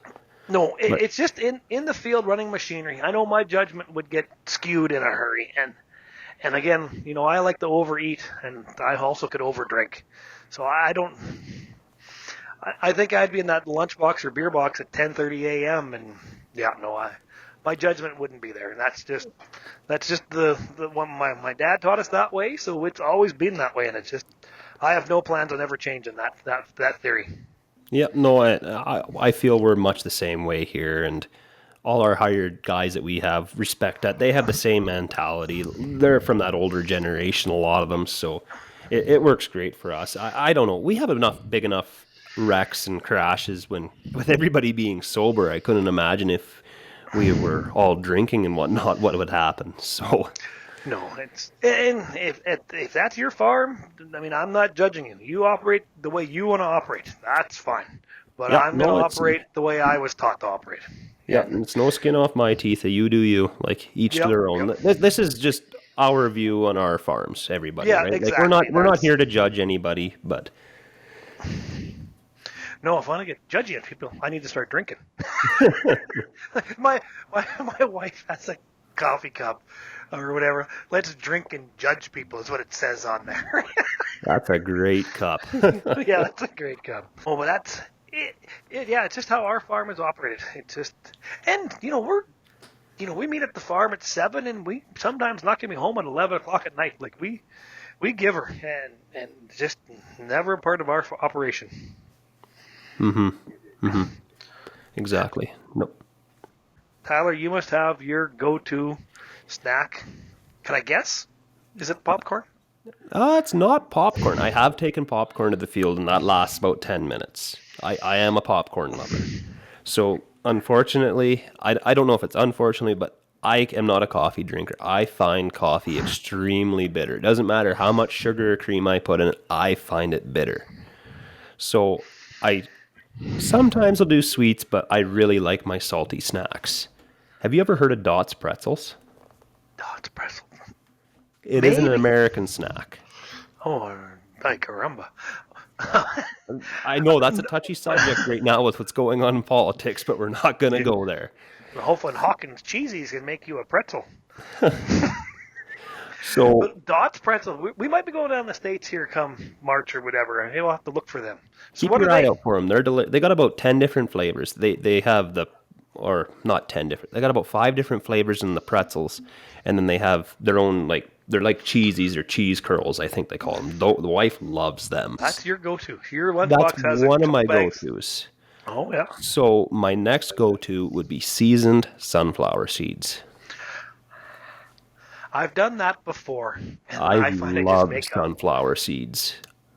no, But it's just in the field running machinery. I know my judgment would get skewed in a hurry, and again, I like to overeat, and I also could overdrink. So I don't. I think I'd be in that lunchbox or beer box at 10:30 a.m. and yeah, no, my judgment wouldn't be there. And that's just the one my dad taught us that way, so it's always been that way, and it's just I have no plans on ever changing that theory. yeah, no, I feel we're much the same way here, and all our hired guys that we have respect that. They have the same mentality. They're from that older generation, a lot of them, so it works great for us. I don't know. We have enough big enough wrecks and crashes with everybody being sober. I couldn't imagine if we were all drinking and whatnot, what would happen. So No, and if that's your farm, I mean, I'm not judging you. You operate the way you want to operate. That's fine. But yeah, I'm going no, to it's operate the way I was taught to operate. yeah, it's no skin off my teeth. You do you, like each to Yep, their yep. own. This is just our view on our farms, everybody, Yeah, right? Like exactly. we're not here to judge anybody, but No, if I want to get judgy at people, I need to start drinking. my wife has coffee cup or whatever. Let's drink and judge people is what it says on there. That's a great cup. Yeah, that's a great cup. Oh, but that's it. Yeah, it's just how our farm is operated. It's just, and we meet at the farm at 7, and we sometimes not get me home at 11 o'clock at night. Like we give her, and just never a part of our operation. Exactly. Nope. Tyler, you must have your go-to snack. Can I guess? Is it popcorn? It's not popcorn. I have taken popcorn to the field, and that lasts about 10 minutes. I am a popcorn lover. So, unfortunately, I don't know if it's unfortunately, but I am not a coffee drinker. I find coffee extremely bitter. It doesn't matter how much sugar or cream I put in it, I find it bitter. So, I sometimes will do sweets, but I really like my salty snacks. Have you ever heard of Dot's Pretzels? Oh, it's pretzel. It is an Maybe. American snack. Oh, ay caramba. I know that's a touchy subject right now with what's going on in politics, but we're not going to go there. Hopefully Hawkins Cheesies can make you a pretzel. So, But Dot's Pretzel, we might be going down the States here come March or whatever, and we'll have to look for them. So keep what your are eye they? out for them. They got about 10 different flavors. They have or not 10 different. They got about 5 different flavors in the pretzels, and then they have their own they're like cheesies or cheese curls, I think they call them. The wife loves them. That's your go-to. Your That's lunchbox has one of couple my bags. go-tos. Oh yeah. So my next go-to would be seasoned sunflower seeds. I've done that before, and I I find I just love make up. sunflower seeds.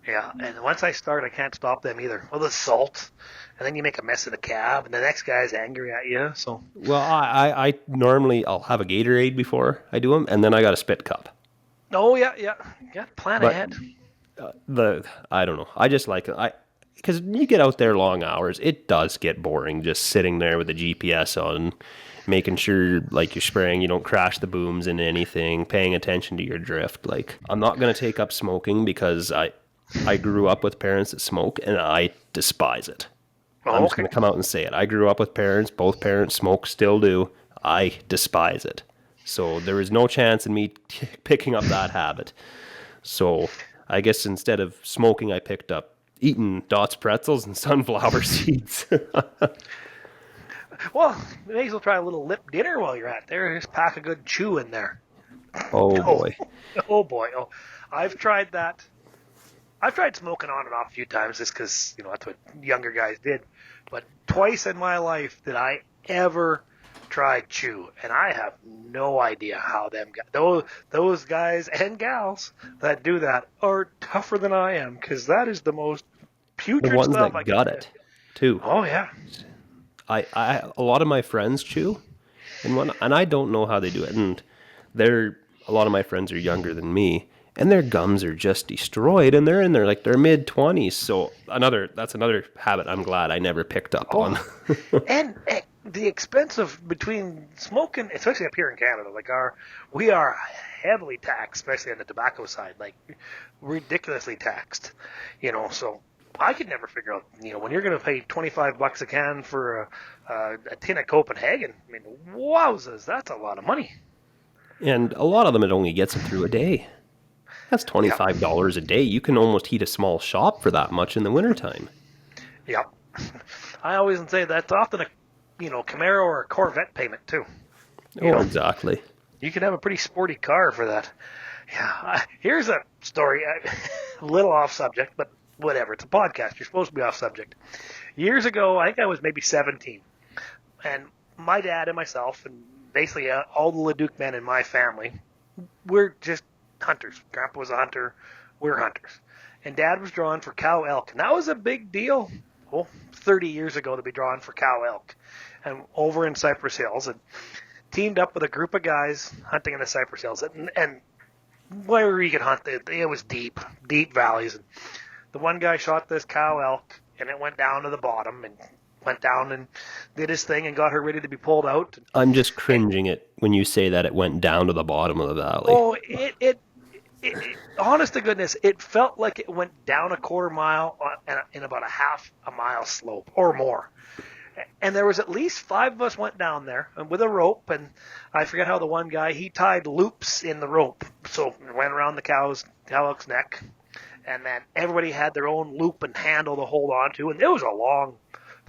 Yeah, and once I start, I can't stop them either. Well, the salt, and then you make a mess of the cab, and the next guy's angry at you. So, Well, I normally I'll have a Gatorade before I do them, and then I got a spit cup. oh yeah. Plan But ahead. I don't know. I just like it. Because you get out there long hours, it does get boring just sitting there with the GPS on, making sure like you're spraying, you don't crash the booms into anything, paying attention to your drift. Like I'm not gonna take up smoking because I grew up with parents that smoke and I despise it. I'm Oh, just okay. gonna come out and say it. I grew up with parents, both parents smoke, still do. I despise it. So there is no chance in me picking up that habit. So I guess instead of smoking, I picked up eating Dot's pretzels and sunflower seeds. Well, you may as well try a little lip dinner while you're at there. Just pack a good chew in there. Oh boy. Oh boy. Oh, I've tried that. I've tried smoking on and off a few times just because, that's what younger guys did. But twice in my life did I ever try chew. And I have no idea how those guys and gals that do that are tougher than I am because that is the most The putrid ones stuff that I got can it too. Oh, yeah. A lot of my friends chew, and I don't know how they do it. And a lot of my friends are younger than me, and their gums are just destroyed, and they're in their mid-20s. So that's another habit I'm glad I never picked up on. And the expense of between smoking, especially up here in Canada, we are heavily taxed, especially on the tobacco side, like ridiculously taxed, so I could never figure out, when you're going to pay $25 a can for a tin of Copenhagen, I mean, wowzers, that's a lot of money. And a lot of them, it only gets them through a day. That's $25 a day. You can almost heat a small shop for that much in the wintertime. Yeah. I always say that's often a, Camaro or a Corvette payment too. Oh, exactly. You can have a pretty sporty car for that. Yeah. Here's a story, a little off subject, but whatever. It's a podcast. You're supposed to be off subject. Years ago, I think I was maybe 17, and my dad and myself, and basically all the Leduc men in my family, we're just hunters. Grandpa was a hunter. We're hunters. And Dad was drawn for cow elk. And that was a big deal, 30 years ago to be drawn for cow elk. And over in Cypress Hills, and teamed up with a group of guys hunting in the Cypress Hills. And where you could hunt, it was deep valleys. And the one guy shot this cow elk, and it went down to the bottom and went down and did his thing and got her ready to be pulled out. I'm just cringing it when you say that it went down to the bottom of the valley. Oh, it honest to goodness, it felt like it went down a quarter mile in about a half a mile slope or more. And there was at least 5 of us went down there with a rope, and I forget how the one guy, he tied loops in the rope, so it went around the cow elk's neck, and then everybody had their own loop and handle to hold on to, and it was a long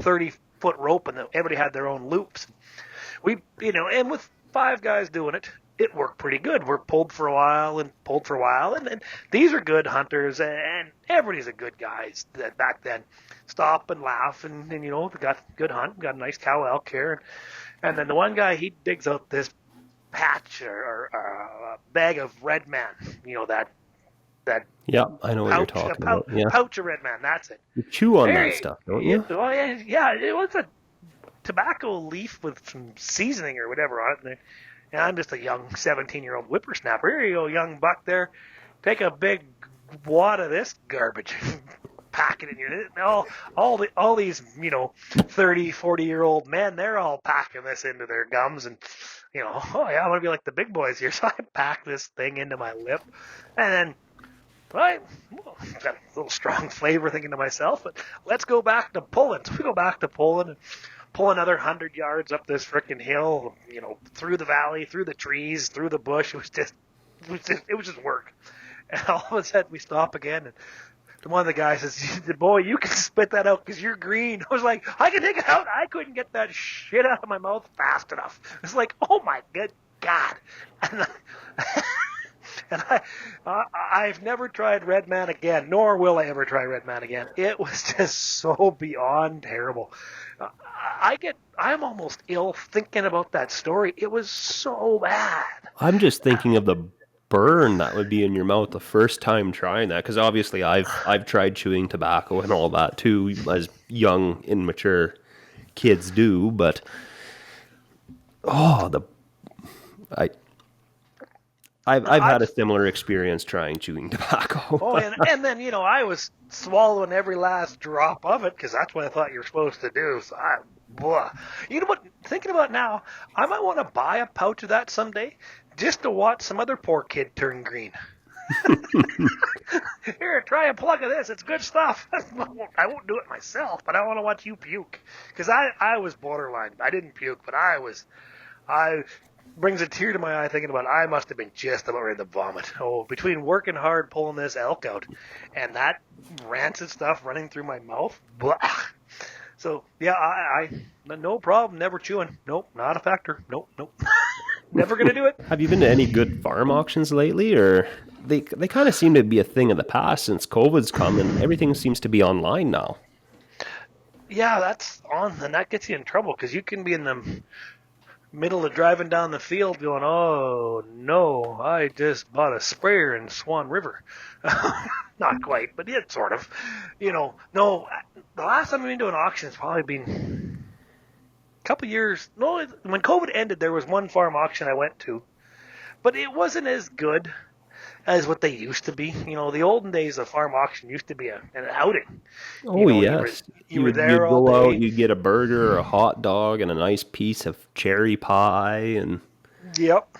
30-foot rope, and everybody had their own loops. And with 5 guys doing it, it worked pretty good. We're pulled for a while, and these are good hunters, and everybody's a good guys back then. Stop and laugh, and we got good hunt, got a nice cow elk here, and then the one guy, he digs out this patch or a bag of Red Man, that Yeah, I know what you're talking about. Yeah, pouch of Red Man, that's it. you chew on that stuff, don't you? Well, yeah, it was a tobacco leaf with some seasoning or whatever on it. And I'm just a young 17-year-old whippersnapper. Here you go, young buck there. Take a big wad of this garbage, pack it in your. All these 30, 40-year-old men, they're all packing this into their gums, and oh yeah, I want to be like the big boys here. So I pack this thing into my lip, and then. Right, got a little strong flavor thinking to myself, but let's go back to pulling. So we go back to pulling and pull another 100 yards up this frickin' hill, through the valley, through the trees, through the bush. It was just work. And all of a sudden we stop again, and one of the guys says, "Boy, you can spit that out because you're green." I was like, I can take it out. I couldn't get that shit out of my mouth fast enough. It's like, oh my good God. And I've never tried Red Man again, nor will I ever try Red Man again. It was just so beyond terrible. I'm almost ill thinking about that story. It was so bad. I'm just thinking of the burn that would be in your mouth the first time trying that, because obviously I've tried chewing tobacco and all that too, as young, immature kids do. But I've had a similar experience trying chewing tobacco. Oh, and then I was swallowing every last drop of it because that's what I thought you were supposed to do. So you know what? Thinking about it now, I might want to buy a pouch of that someday just to watch some other poor kid turn green. Here, try a plug of this. It's good stuff. I won't do it myself, but I want to watch you puke because I was borderline. I didn't puke, but I brings a tear to my eye thinking about it. I must have been just about ready to vomit. Oh, between working hard pulling this elk out and that rancid stuff running through my mouth. Blah. So, yeah, I no problem, never chewing. Nope, not a factor. Nope. Never going to do it. Have you been to any good farm auctions lately? Or they kind of seem to be a thing of the past since COVID's come and everything seems to be online now. Yeah, that's on, and that gets you in trouble because you can be in the middle of driving down the field going, oh no, I just bought a sprayer in Swan River. Not quite, but it sort of. No, the last time I've been to an auction has probably been a couple years. No, when COVID ended, there was one farm auction I went to, but it wasn't as good as what they used to be. The olden days of farm auction used to be an outing. Oh, yes. You were there all go day. Out, you'd get a burger or a hot dog and a nice piece of cherry pie. Yep.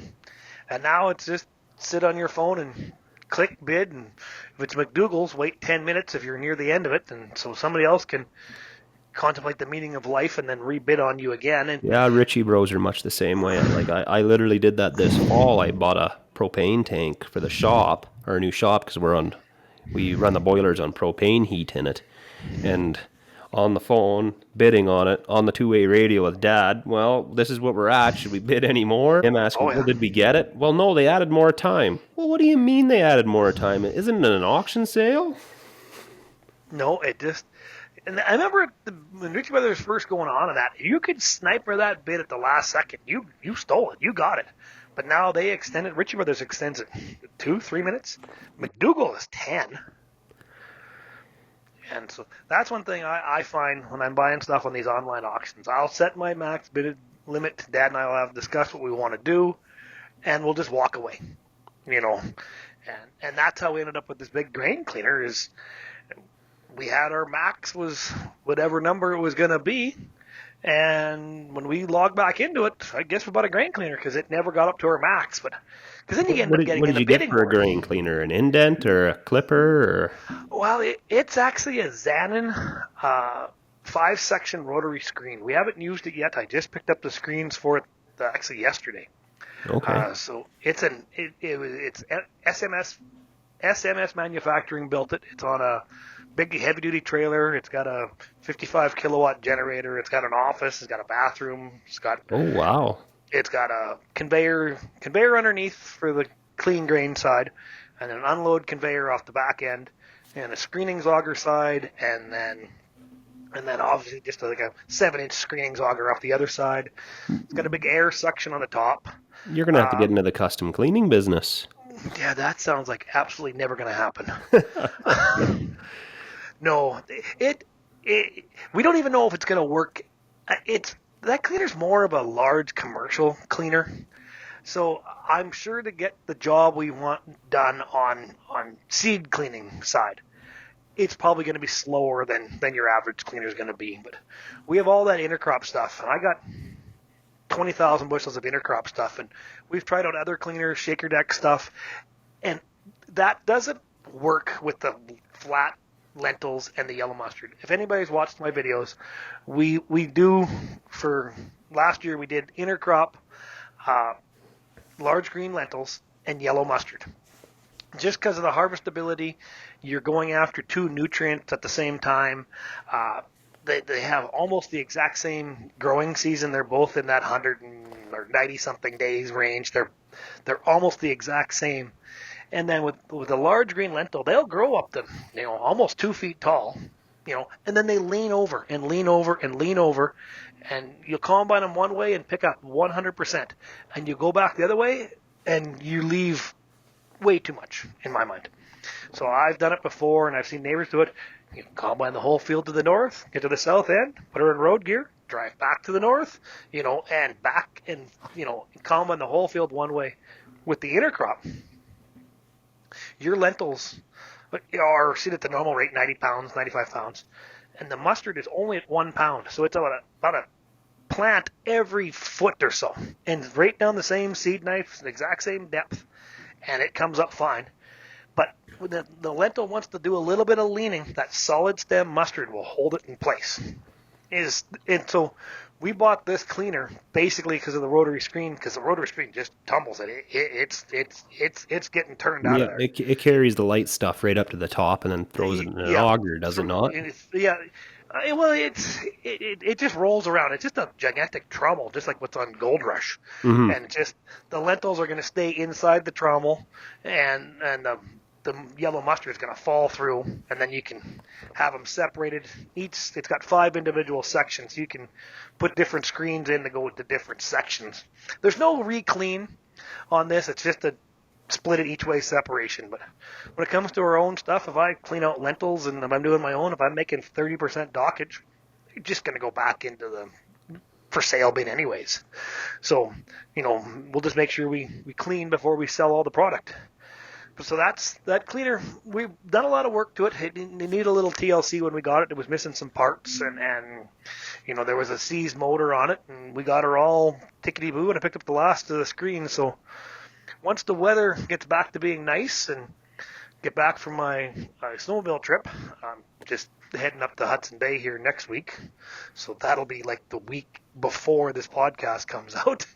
And now it's just sit on your phone and click bid. And if it's McDougall's, wait 10 minutes if you're near the end of it. And so somebody else can contemplate the meaning of life and then rebid on you again. And yeah, Ritchie Bros are much the same way. Like I literally did that this fall. I bought a propane tank for the shop, our new shop, because we run the boilers on propane heat in it. And on the phone, bidding on it, on the two-way radio with Dad, well, this is what we're at. Should we bid any more? Him asking, well, did we get it? Well, no, they added more time. Well, what do you mean they added more time? Isn't it an auction sale? No, it just... And I remember when Ritchie Brothers first going on that, you could sniper that bid at the last second. You stole it. You got it. But now Ritchie Brothers extends it 2-3 minutes. McDougall is 10. And so that's one thing I find when I'm buying stuff on these online auctions. I'll set my max bid limit. Dad and I will have discussed what we want to do, and we'll just walk away. And that's how we ended up with this big grain cleaner is we had our max was whatever number it was going to be. And when we logged back into it, I guess we bought a grain cleaner because it never got up to our max. But because then you end up getting in the bidding. What did you get for a grain cleaner? An indent or a clipper? Or? Well, it's actually a Zanin 5-section rotary screen. We haven't used it yet. I just picked up the screens for it actually yesterday. Okay. So it's SMS Manufacturing built it. It's on a big heavy duty trailer. It's got a 55 kilowatt generator. It's got an office. It's got a bathroom. Oh, wow. It's got a conveyor underneath for the clean grain side, and an unload conveyor off the back end, and a screening auger side, and then obviously just like a 7-inch screening auger off the other side. It's got a big air suction on the top. You're going to have to get into the custom cleaning business. Yeah, that sounds like absolutely never going to happen. No, we don't even know if it's going to work. That cleaner's more of a large commercial cleaner. So I'm sure to get the job we want done on seed cleaning side, it's probably going to be slower than your average cleaner is going to be. But we have all that intercrop stuff, and I got 20,000 bushels of intercrop stuff, and we've tried out other cleaners, shaker deck stuff, and that doesn't work with the flat lentils and the yellow mustard. If anybody's watched my videos, we do, for last year we did intercrop, large green lentils, and yellow mustard. Just because of the harvestability, you're going after two nutrients at the same time. They have almost the exact same growing season. They're both in that 190 something days range. They're almost the exact same. And then with a large green lentil, they'll grow up to almost 2 feet tall, and then they lean over and lean over and lean over, and you combine them one way and pick up 100%, and you go back the other way and you leave way too much in my mind. So I've done it before, and I've seen neighbors do it. You combine the whole field to the north, get to the south end, put her in road gear, drive back to the north, and back, and combine the whole field one way. With the intercrop, your lentils are seen at the normal rate, 90 pounds, 95 pounds, and the mustard is only at 1 pound. So it's about a plant every foot or so, and right down the same seed knife, the exact same depth, and it comes up fine. But when the lentil wants to do a little bit of leaning, that solid stem mustard will hold it in place. And so we bought this cleaner basically because of the rotary screen, because the rotary screen just tumbles it. It's getting turned out of there. It carries the light stuff right up to the top and then throws it in an auger, does it not? Well, it just rolls around. It's just a gigantic trommel, just like what's on Gold Rush. Mm-hmm. And just the lentils are going to stay inside the trommel, and the yellow mustard is going to fall through, and then you can have them separated. It's got 5 individual sections. You can put different screens in to go with the different sections. There's no re-clean on this. It's just a split it each way separation. But when it comes to our own stuff, if I clean out lentils and if I'm doing my own, if I'm making 30% dockage, you're just going to go back into the for sale bin anyways. So, we'll just make sure we clean before we sell all the product. So that's that cleaner. We've done a lot of work to it. It needed a little TLC when we got it. It was missing some parts, and there was a seized motor on it, and we got her all tickety-boo, and I picked up the last of the screen. So once the weather gets back to being nice and get back from my snowmobile trip, I'm just heading up to Hudson Bay here next week. So that'll be like the week before this podcast comes out.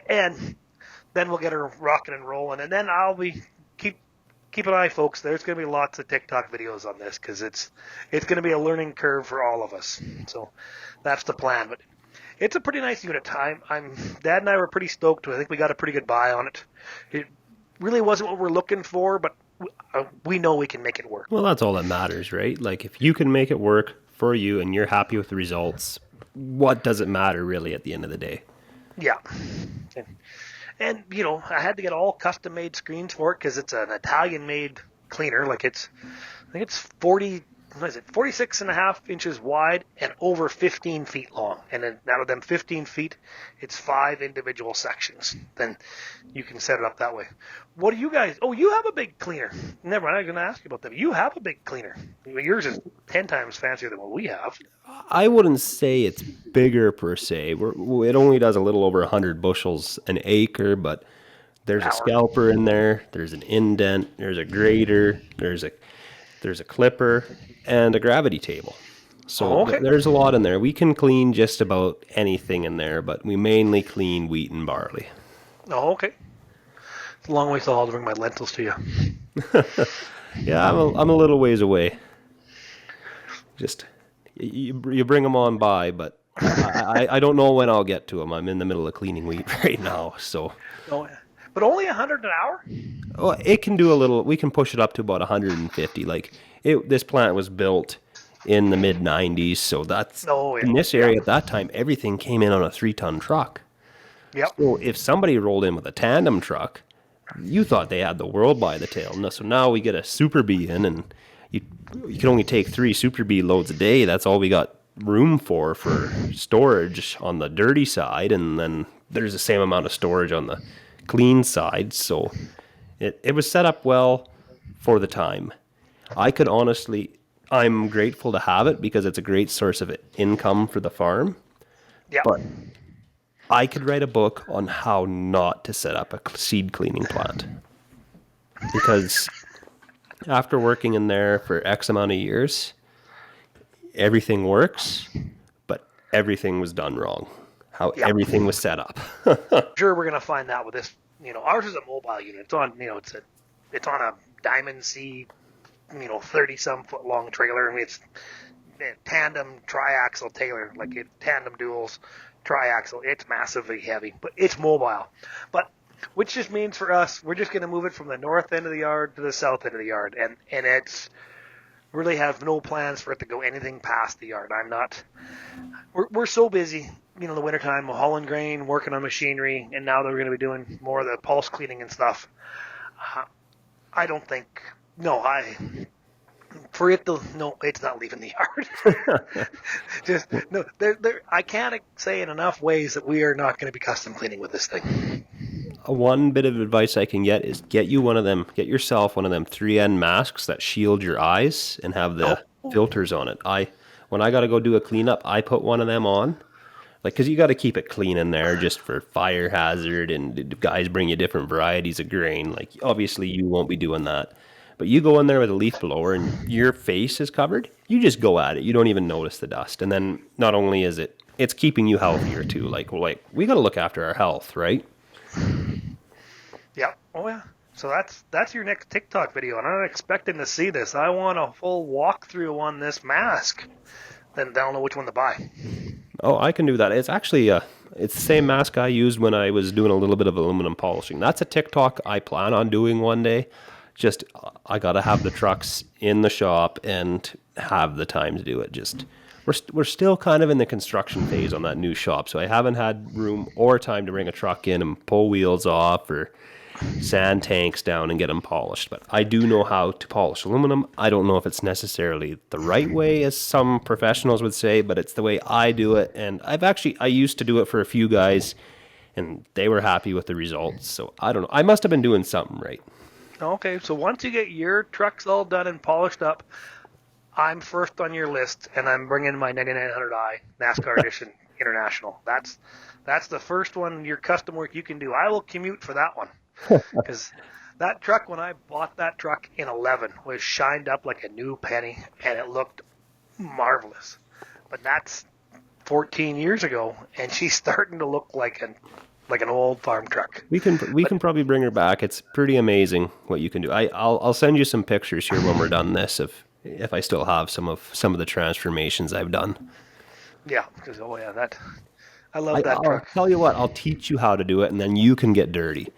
And then we'll get her rocking and rolling, and then I'll be keep an eye, folks. There's going to be lots of TikTok videos on this because it's going to be a learning curve for all of us. So that's the plan. But it's a pretty nice unit. Dad and I were pretty stoked. I think we got a pretty good buy on it. It really wasn't what we're looking for, but we know we can make it work. Well, that's all that matters, right? Like if you can make it work for you and you're happy with the results, what does it matter really at the end of the day? Yeah. And, I had to get all custom-made screens for it because it's an Italian-made cleaner. I think it's 46 and a half inches wide and over 15 feet long. And then out of them 15 feet, it's 5 individual sections. Then you can set it up that way. What do you guys... Oh, you have a big cleaner. Never mind, I was going to ask you about that. You have a big cleaner. Yours is 10 times fancier than what we have. I wouldn't say it's bigger per se. It only does a little over 100 bushels an acre, but there's a scalper in there. There's an indent. There's a grater. There's a clipper and a gravity table. So Oh, okay. there's a lot in there. We can clean just about anything in there, but we mainly clean wheat and barley. Oh, okay. It's a long way to haul to bring my lentils to you. Yeah, I'm a little ways away. Just you bring them on by, but I don't know when I'll get to them. I'm in the middle of cleaning wheat right now, so Oh, yeah. But only 100 an hour? well, it can do a little. We can push it up to about 150. Like this plant was built in the mid 90s, so that's Oh, yeah. in this Yeah. area at that time. Everything came in on a 3-ton truck. Yep. So if somebody rolled in with a tandem truck, you thought they had the world by the tail. So now we get a Super B in, and you you can only take 3 Super B loads a day. That's all we got room for storage on the dirty side, and then there's the same amount of storage on the clean side. So it was set up well for the time. I could honestly, I'm grateful to have it because it's a great source of income for the farm. Yep. But I could write a book on how not to set up a seed cleaning plant. Because after working in there for X amount of years, everything works, but everything was done wrong. How Yep. everything was set up. Sure, we're gonna find that with this. Ours is a mobile unit. It's on. It's on a Diamond C. 30-some foot long trailer. I mean, it's tandem triaxle trailer, like tandem duals, triaxle. It's massively heavy, but it's mobile. But which just means for us, we're just gonna move it from the north end of the yard to the south end of the yard, and it's really have no plans for it to go anything past the yard. I'm not. We're so busy, the wintertime, hauling grain, working on machinery, and now they're going to be doing more of the pulse cleaning and stuff. I don't think. No, for it to no, it's not leaving the yard. Just no. I can't say in enough ways that we are not going to be custom cleaning with this thing. One bit of advice I can get is get yourself one of them 3N masks that shield your eyes and have the filters on it. When I got to go do a cleanup, I put one of them on. Like, cause you got to keep it clean in there just for fire hazard, and the guys bring you different varieties of grain. Like, obviously you won't be doing that, but you go in there with a leaf blower and your face is covered. You just go at it. You don't even notice the dust. And then not only is it's keeping you healthier too. Like we got to look after our health, right? Yeah. Oh yeah. So that's your next TikTok video, and I'm not expecting to see this. I want a full walkthrough on this mask. Then I don't know which one to buy. Oh, I can do that. It's actually it's the same mask I used when I was doing a little bit of aluminum polishing. That's a TikTok I plan on doing one day. Just I got to have the trucks in the shop and have the time to do it. Just we're still kind of in the construction phase on that new shop, so I haven't had room or time to bring a truck in and pull wheels off or sand tanks down and get them polished. But I do know how to polish aluminum. I don't know if it's necessarily the right way, as some professionals would say, but it's the way I do it. And I used to do it for a few guys, and they were happy with the results. So I don't know. I must have been doing something right. Okay, so once you get your trucks all done and polished up, I'm first on your list, and I'm bringing my 9900i NASCAR Edition International. That's the first one, your custom work you can do. I will commute for that one. Because that truck, when I bought that truck in 11, was shined up like a new penny, and it looked marvelous. But that's 14 years ago, and she's starting to look like an old farm truck. We can probably bring her back. It's pretty amazing what you can do. I'll send you some pictures here when we're done this if I still have some of the transformations I've done. Yeah, because I love that I'll truck. tell you what, I'll teach you how to do it, and then you can get dirty.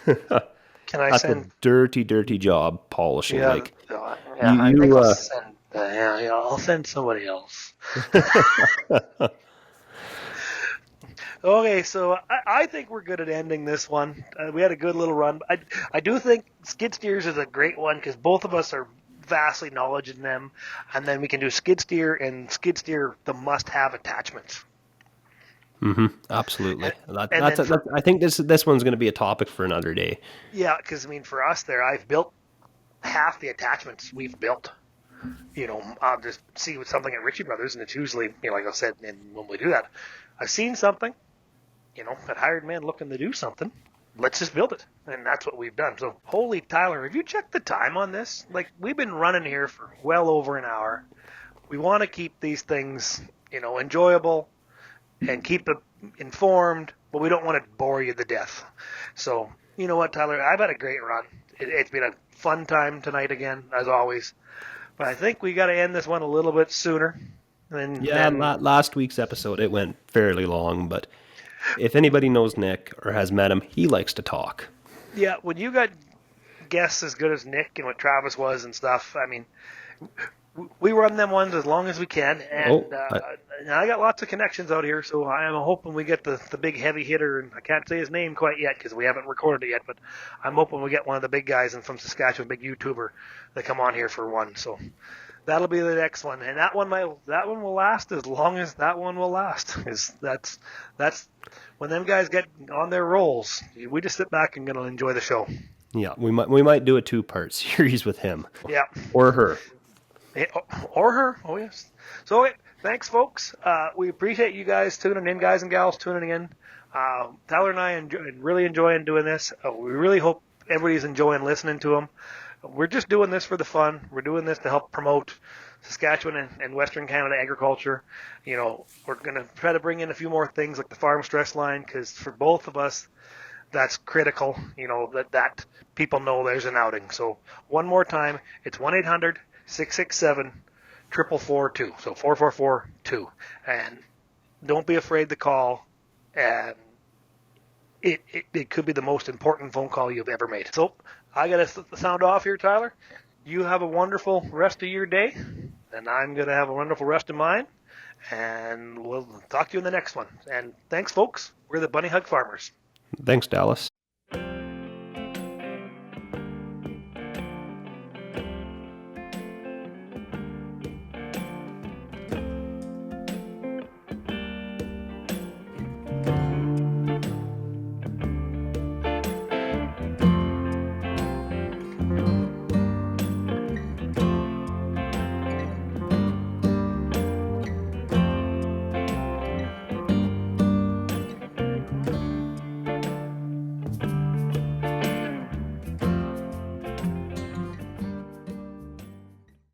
Can I That's send? a dirty, dirty job polishing. Yeah, Like I think I'll send. I'll send somebody else. Okay, so I think we're good at ending this one. We had a good little run. I do think skid steers is a great one because both of us are vastly knowledgeable in them, and then we can do skid steer the must-have attachments. Absolutely. And I think this one's going to be a topic for another day. Yeah, because for us there, I've built half the attachments we've built. I'll just see with something at Ritchie Brothers, and it's usually, like I said, and when we do that, I've seen something, that hired man looking to do something. Let's just build it, and that's what we've done. So, holy Tyler, have you checked the time on this? Like, we've been running here for well over an hour. we want to keep these things, enjoyable and keep it informed, but we don't want to bore you to death. So, you know what, Tyler? I've had a great run. It's been a fun time tonight again, as always. But I think we got to end this one a little bit sooner. Yeah, last week's episode, it went fairly long, but if anybody knows Nick or has met him, he likes to talk. Yeah, when you got guests as good as Nick and what Travis was and stuff, I mean, we run them ones as long as we can, and I got lots of connections out here, so I am hoping we get the big heavy hitter, and I can't say his name quite yet because we haven't recorded it yet, but I'm hoping we get one of the big guys and from Saskatchewan, big YouTuber, that come on here for one. So that'll be the next one, and that one will last as long as that one will last. That's when them guys get on their rolls, we just sit back and gonna enjoy the show. Yeah, we might do a 2-part series with him. Yeah. Or her. Or her. Oh, yes. So, thanks, folks. We appreciate you guys tuning in, guys and gals tuning in. Tyler and I really enjoying doing this. We really hope everybody's enjoying listening to them. We're just doing this for the fun. We're doing this to help promote Saskatchewan and Western Canada agriculture. We're going to try to bring in a few more things like the farm stress line, because for both of us, that's critical, that people know there's an outing. So one more time, it's 1-800-667-4442. So 4442. And don't be afraid to call. And it could be the most important phone call you've ever made. So I got to sound off here, Tyler. You have a wonderful rest of your day, and I'm going to have a wonderful rest of mine. And we'll talk to you in the next one. And thanks, folks. We're the Bunny Hug Farmers. Thanks, Dallas.